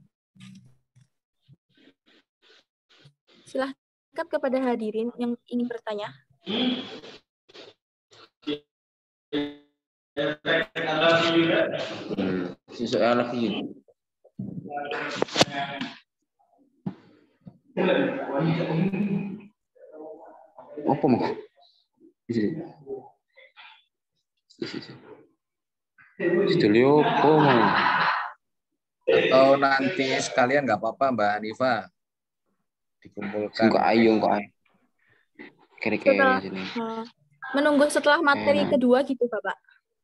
Silahkan kepada hadirin yang ingin bertanya. Apa mau? Studio apa mau? Oh nanti sekalian nggak apa-apa Mbak Hanifah. Dikumpulkan. Enggak ayo enggak. Kere-kere sini. Menunggu setelah materi kedua gitu Bapak?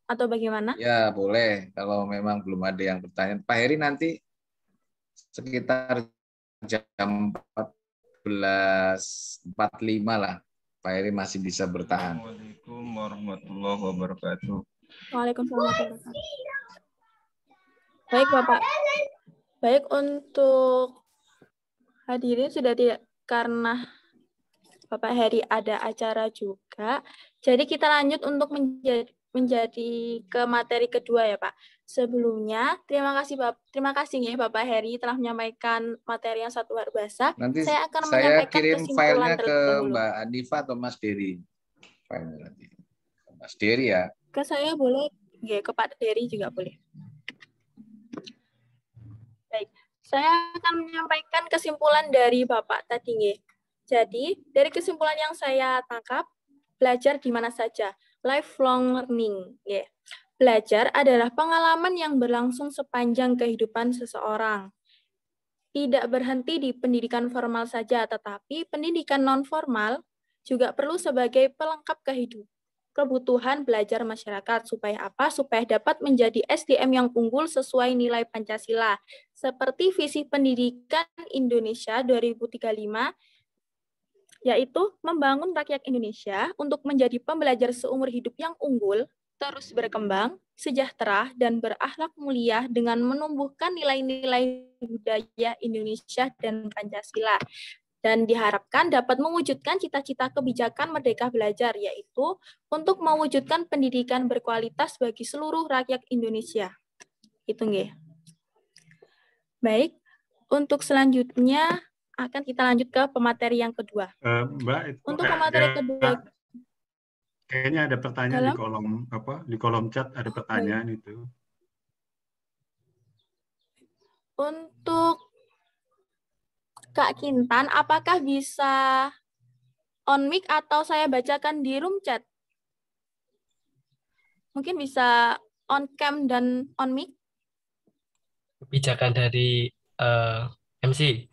Atau bagaimana? Ya boleh, kalau memang belum ada yang bertanya. Pak Heri nanti sekitar jam 14.45 lah. Pak Heri masih bisa bertahan. Assalamualaikum warahmatullahi wabarakatuh. Waalaikumsalam warahmatullahi wabarakatuh. Baik Bapak. Baik, untuk hadirin sudah tidak, karena Bapak Heri ada acara juga. Jadi kita lanjut untuk menjadi ke materi kedua ya Pak. Sebelumnya terima kasih ya Bapak Heri telah menyampaikan materi yang sangat luar biasa. Nanti saya akan saya menyampaikan kirim filenya ke dahulu. Mbak Hanifah atau Mas Dery. Filenya nanti. Mas Dery ya. Ke saya boleh, ya, ke Pak Dery juga boleh. Baik, saya akan menyampaikan kesimpulan dari Bapak tadi nggih. Jadi, dari kesimpulan yang saya tangkap, belajar di mana saja, lifelong learning. Yeah. Belajar adalah pengalaman yang berlangsung sepanjang kehidupan seseorang. Tidak berhenti di pendidikan formal saja, tetapi pendidikan non-formal juga perlu sebagai pelengkap kebutuhan belajar masyarakat. Supaya apa? Supaya dapat menjadi SDM yang unggul sesuai nilai Pancasila. Seperti visi pendidikan Indonesia 2035, yaitu membangun rakyat Indonesia untuk menjadi pembelajar seumur hidup yang unggul, terus berkembang, sejahtera, dan berakhlak mulia dengan menumbuhkan nilai-nilai budaya Indonesia dan Pancasila. Dan diharapkan dapat mewujudkan cita-cita kebijakan Merdeka Belajar, yaitu untuk mewujudkan pendidikan berkualitas bagi seluruh rakyat Indonesia. Itu nggih. Baik, untuk selanjutnya akan kita lanjut ke pemateri yang kedua. Mbak, itu untuk pemateri kedua, kayaknya ada pertanyaan di kolom chat ada pertanyaan itu. Untuk Kak Kintan, apakah bisa on mic atau saya bacakan di room chat? Mungkin bisa on cam dan on mic? Kebijakan dari MC.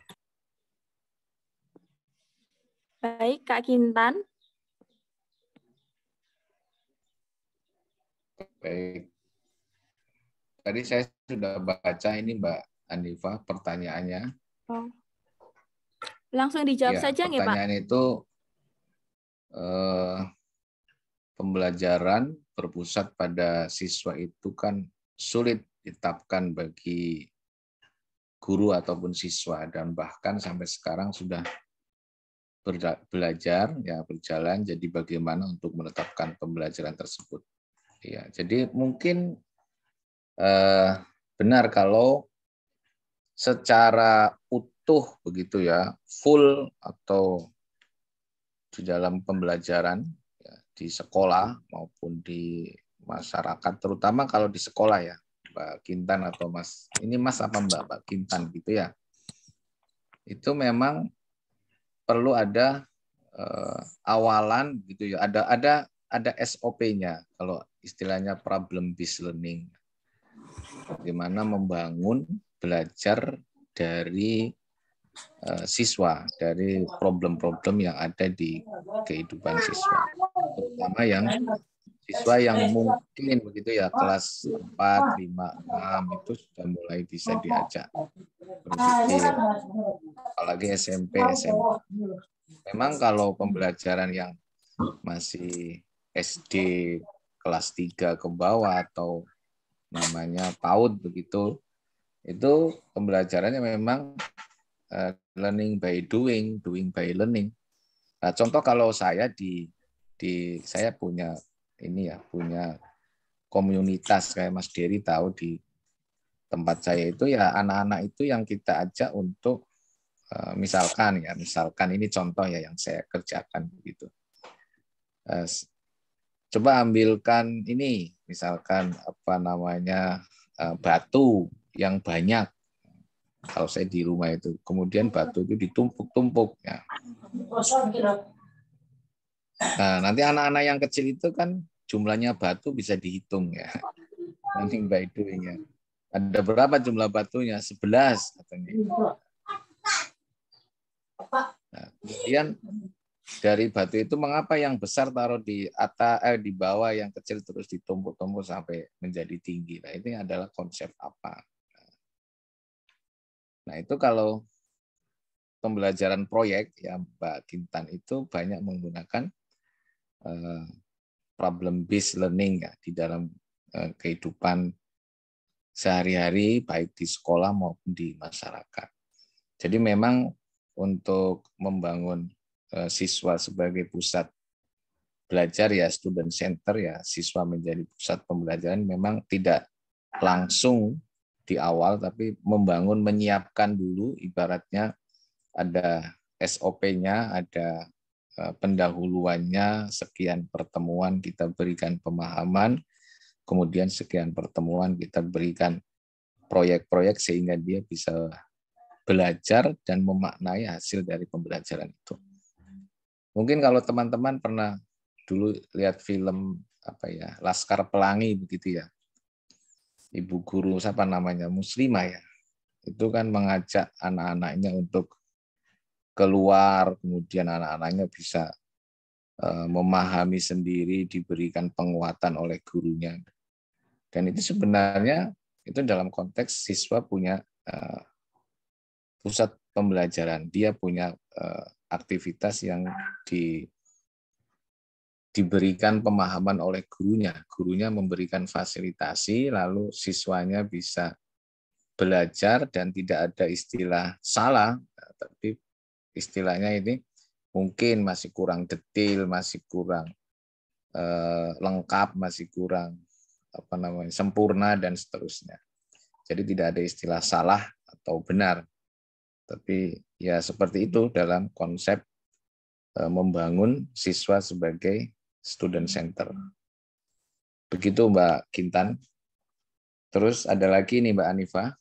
Baik, Kak Kintan. Baik. Tadi saya sudah baca ini Mbak Anifa pertanyaannya. Oh. Langsung dijawab Ya, saja nggih, Pak? pertanyaan itu pembelajaran berpusat pada siswa itu kan sulit ditetapkan bagi guru ataupun siswa, dan bahkan sampai sekarang sudah belajar ya berjalan, jadi bagaimana untuk menetapkan pembelajaran tersebut. Ya, jadi mungkin benar kalau secara utuh begitu ya, full atau di dalam pembelajaran ya, di sekolah maupun di masyarakat, terutama kalau di sekolah ya, Mbak Kintan atau Mas, ini Mas apa Mbak Kintan gitu ya, itu memang perlu ada awalan gitu ya, ada SOP-nya, kalau istilahnya problem based learning. Bagaimana membangun belajar dari siswa, dari problem-problem yang ada di kehidupan siswa, terutama yang siswa yang mungkin begitu ya kelas 4, 5, 6 itu sudah mulai bisa diajak berpikir, apalagi SMP, SMA. Memang kalau pembelajaran yang masih SD kelas 3 ke bawah atau namanya PAUD begitu, itu pembelajarannya memang learning by doing by learning. Nah, contoh kalau saya saya punya ini ya, punya komunitas kayak Mas Dery tahu, di tempat saya itu ya anak-anak itu yang kita ajak untuk misalkan ini contoh ya yang saya kerjakan begitu. Coba ambilkan ini, misalkan apa namanya batu yang banyak. Kalau saya di rumah itu, kemudian batu itu ditumpuk-tumpuk. Ya. Nah, nanti anak-anak yang kecil itu kan jumlahnya batu bisa dihitung ya. Nanti by doing ya. Ada berapa jumlah batunya? 11 katanya. Nah, kemudian dari batu itu mengapa yang besar taruh di atas, di bawah, yang kecil terus ditumpuk-tumpuk sampai menjadi tinggi. Nah, ini adalah konsep apa? Nah, itu kalau pembelajaran proyek ya Mbak Kintan itu banyak menggunakan problem based learning ya di dalam kehidupan sehari-hari baik di sekolah maupun di masyarakat. Jadi memang untuk membangun siswa sebagai pusat belajar ya, student center ya, siswa menjadi pusat pembelajaran, memang tidak langsung di awal, tapi membangun, menyiapkan dulu, ibaratnya ada SOP-nya, ada pendahuluannya, sekian pertemuan kita berikan pemahaman, kemudian sekian pertemuan kita berikan proyek-proyek sehingga dia bisa belajar dan memaknai hasil dari pembelajaran itu. Mungkin kalau teman-teman pernah dulu lihat film apa ya, Laskar Pelangi begitu ya. Ibu guru siapa namanya, Muslimah ya. Itu kan mengajak anak-anaknya untuk keluar, kemudian anak-anaknya bisa memahami sendiri, diberikan penguatan oleh gurunya. Dan itu sebenarnya itu dalam konteks siswa punya pusat pembelajaran, dia punya aktivitas yang diberikan pemahaman oleh gurunya memberikan fasilitasi, lalu siswanya bisa belajar dan tidak ada istilah salah, tapi istilahnya ini mungkin masih kurang detail, masih kurang lengkap, masih kurang apa namanya sempurna dan seterusnya. Jadi tidak ada istilah salah atau benar. Tapi ya seperti itu dalam konsep membangun siswa sebagai student center. Begitu Mbak Kintan. Terus ada lagi nih Mbak Anifa.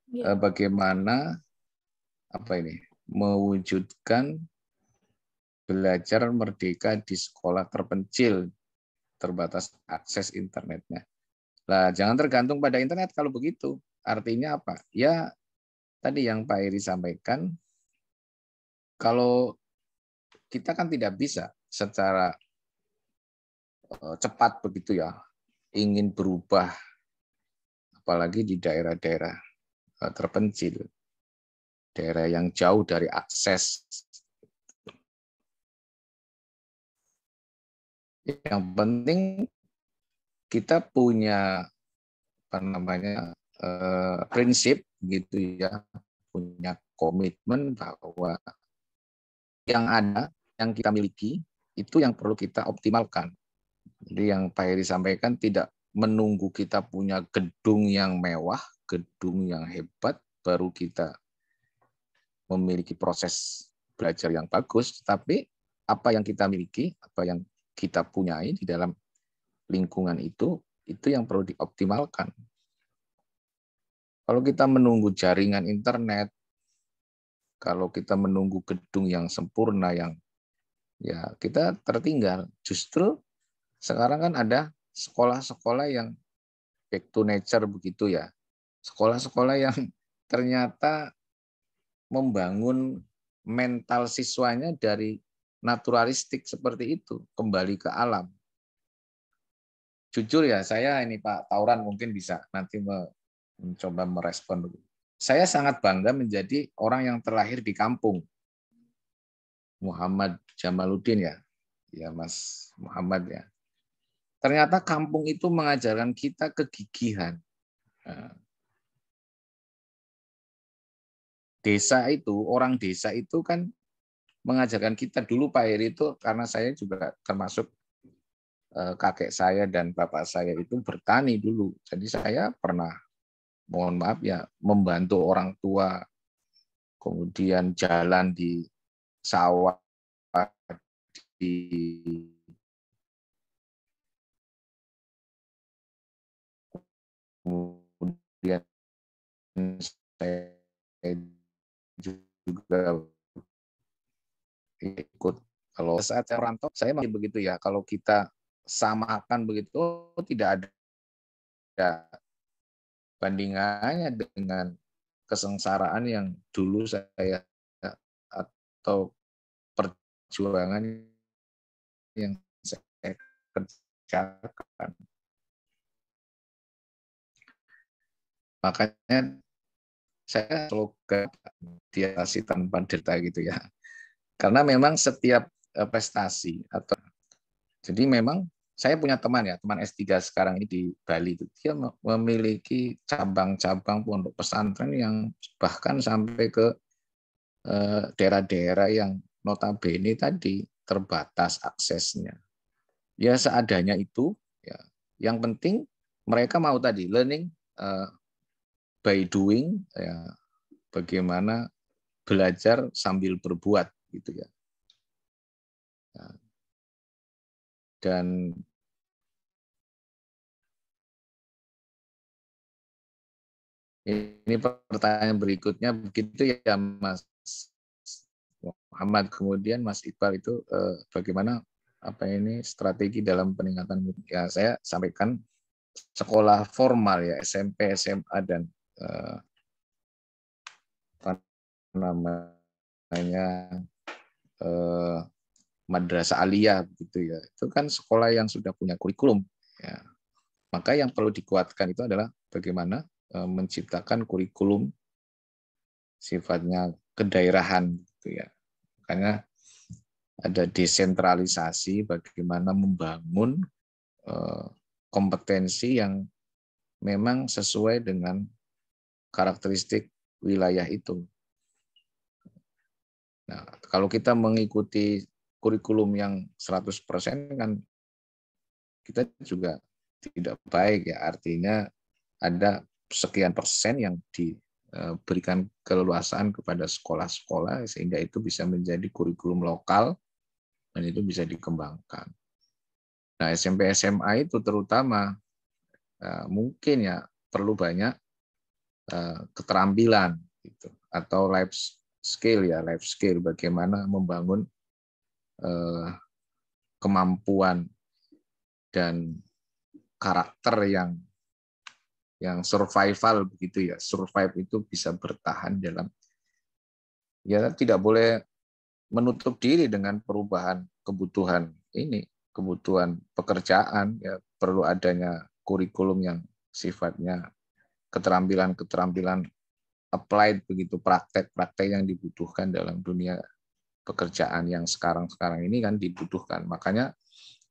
Iya. bagaimana mewujudkan belajar merdeka di sekolah terpencil, terbatas akses internetnya. Nah, jangan tergantung pada internet kalau begitu. Artinya apa? Ya, tadi yang Pak Eri sampaikan, kalau kita kan tidak bisa secara cepat begitu ya, ingin berubah, apalagi di daerah-daerah terpencil, daerah yang jauh dari akses. Yang penting kita punya prinsip gitu ya, punya komitmen bahwa yang ada, yang kita miliki itu yang perlu kita optimalkan. Jadi yang Pak Heri sampaikan, tidak menunggu kita punya gedung yang mewah, gedung yang hebat baru kita memiliki proses belajar yang bagus, tapi apa yang kita miliki, apa yang kita punyai di dalam lingkungan itu yang perlu dioptimalkan. Kalau kita menunggu jaringan internet, kalau kita menunggu gedung yang sempurna, yang ya kita tertinggal. Justru sekarang kan ada sekolah-sekolah yang back to nature begitu ya. Sekolah-sekolah yang ternyata membangun mental siswanya dari naturalistik seperti itu, kembali ke alam. Jujur ya, saya ini Pak Tauran mungkin bisa nanti mencoba merespon dulu. Saya sangat bangga menjadi orang yang terlahir di kampung. Muhammad Jamaluddin ya Mas Muhammad ya. Ternyata kampung itu mengajarkan kita kegigihan. Desa itu, orang desa itu kan mengajarkan kita dulu Pak Heri itu, karena saya juga termasuk kakek saya dan bapak saya itu bertani dulu. Jadi saya pernah, mohon maaf ya, membantu orang tua, kemudian jalan di sawah, kemudian saya juga ikut. Kalau saat saya rantau, saya masih begitu ya. Kalau kita samakan begitu, tidak ada bandingannya dengan kesengsaraan yang dulu saya atau perjuangan yang saya kerjakan. Makanya saya slogan diatasi tanpa derita gitu ya. Karena memang setiap prestasi atau jadi memang saya punya teman ya, teman S3 sekarang ini di Bali itu, dia memiliki cabang-cabang pondok pesantren yang bahkan sampai ke daerah-daerah yang notabene tadi terbatas aksesnya. Ya seadanya itu ya. Yang penting mereka mau tadi learning by doing ya, bagaimana belajar sambil berbuat gitu ya. Dan ini pertanyaan berikutnya begitu ya Mas Muhammad, kemudian Mas Iqbal itu bagaimana strategi dalam peningkatan ya, saya sampaikan sekolah formal ya, SMP, SMA dan madrasah aliyah gitu ya. Itu kan sekolah yang sudah punya kurikulum ya. Maka yang perlu dikuatkan itu adalah bagaimana menciptakan kurikulum sifatnya kedaerahan gitu ya. Makanya ada desentralisasi, bagaimana membangun kompetensi yang memang sesuai dengan karakteristik wilayah itu. Nah, kalau kita mengikuti kurikulum yang 100% kan kita juga tidak baik ya, artinya ada sekian persen yang diberikan keleluasaan kepada sekolah-sekolah sehingga itu bisa menjadi kurikulum lokal dan itu bisa dikembangkan. Nah, SMP SMA itu terutama mungkin ya perlu banyak keterampilan gitu, atau life skill bagaimana membangun kemampuan dan karakter yang survival begitu ya. Survive itu bisa bertahan dalam, ya tidak boleh menutup diri dengan perubahan kebutuhan pekerjaan, ya perlu adanya kurikulum yang sifatnya keterampilan applied begitu, praktek-praktek yang dibutuhkan dalam dunia pekerjaan yang sekarang ini kan dibutuhkan. Makanya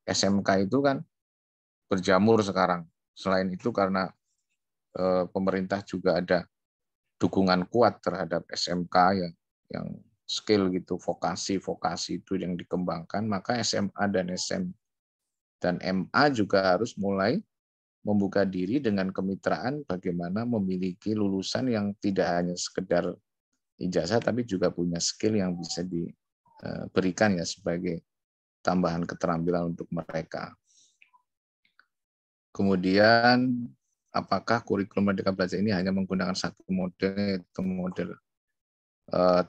SMK itu kan berjamur sekarang. Selain itu karena pemerintah juga ada dukungan kuat terhadap SMK yang skill gitu, vokasi itu yang dikembangkan, maka SMA dan MA juga harus mulai membuka diri dengan kemitraan bagaimana memiliki lulusan yang tidak hanya sekedar ijazah tapi juga punya skill yang bisa diberikan ya sebagai tambahan keterampilan untuk mereka. Kemudian apakah kurikulum Merdeka Belajar ini hanya menggunakan satu model, yaitu model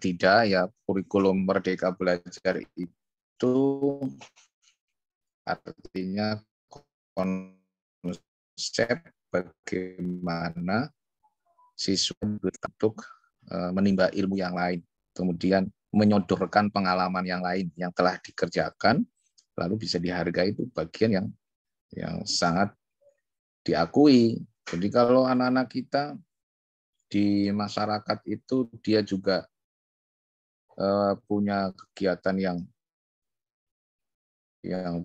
tidak ya. Kurikulum Merdeka Belajar itu artinya konsep bagaimana siswa untuk menimba ilmu yang lain, kemudian menyodorkan pengalaman yang lain yang telah dikerjakan, lalu bisa dihargai. Itu bagian yang sangat diakui. Jadi kalau anak-anak kita di masyarakat itu dia juga punya kegiatan yang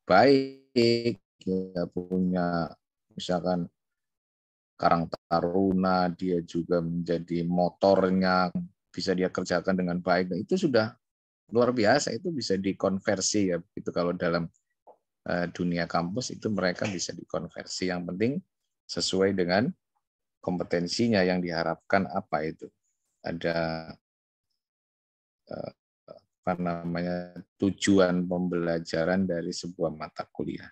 baik, ya punya misalkan Karang Taruna, dia juga menjadi motornya, bisa dia kerjakan dengan baik. Nah, itu sudah luar biasa, itu bisa dikonversi ya. Itu kalau dalam dunia kampus itu mereka bisa dikonversi. Yang penting sesuai dengan kompetensinya yang diharapkan apa itu. Ada tujuan pembelajaran dari sebuah mata kuliah.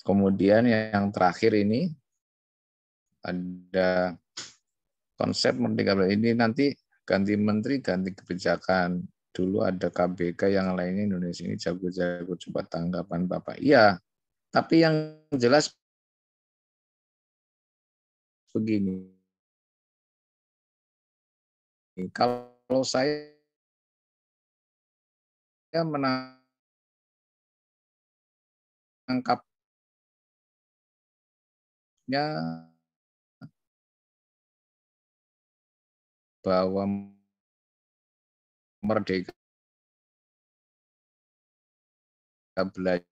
Kemudian yang terakhir ini ada konsep Merdeka Belajar ini, nanti ganti menteri, ganti kebijakan. Dulu ada KBK, yang lainnya Indonesia ini jago-jago. Coba tanggapan Bapak. Iya, tapi yang jelas begini. Kalau saya menangkapnya bahwa Merdeka Belajar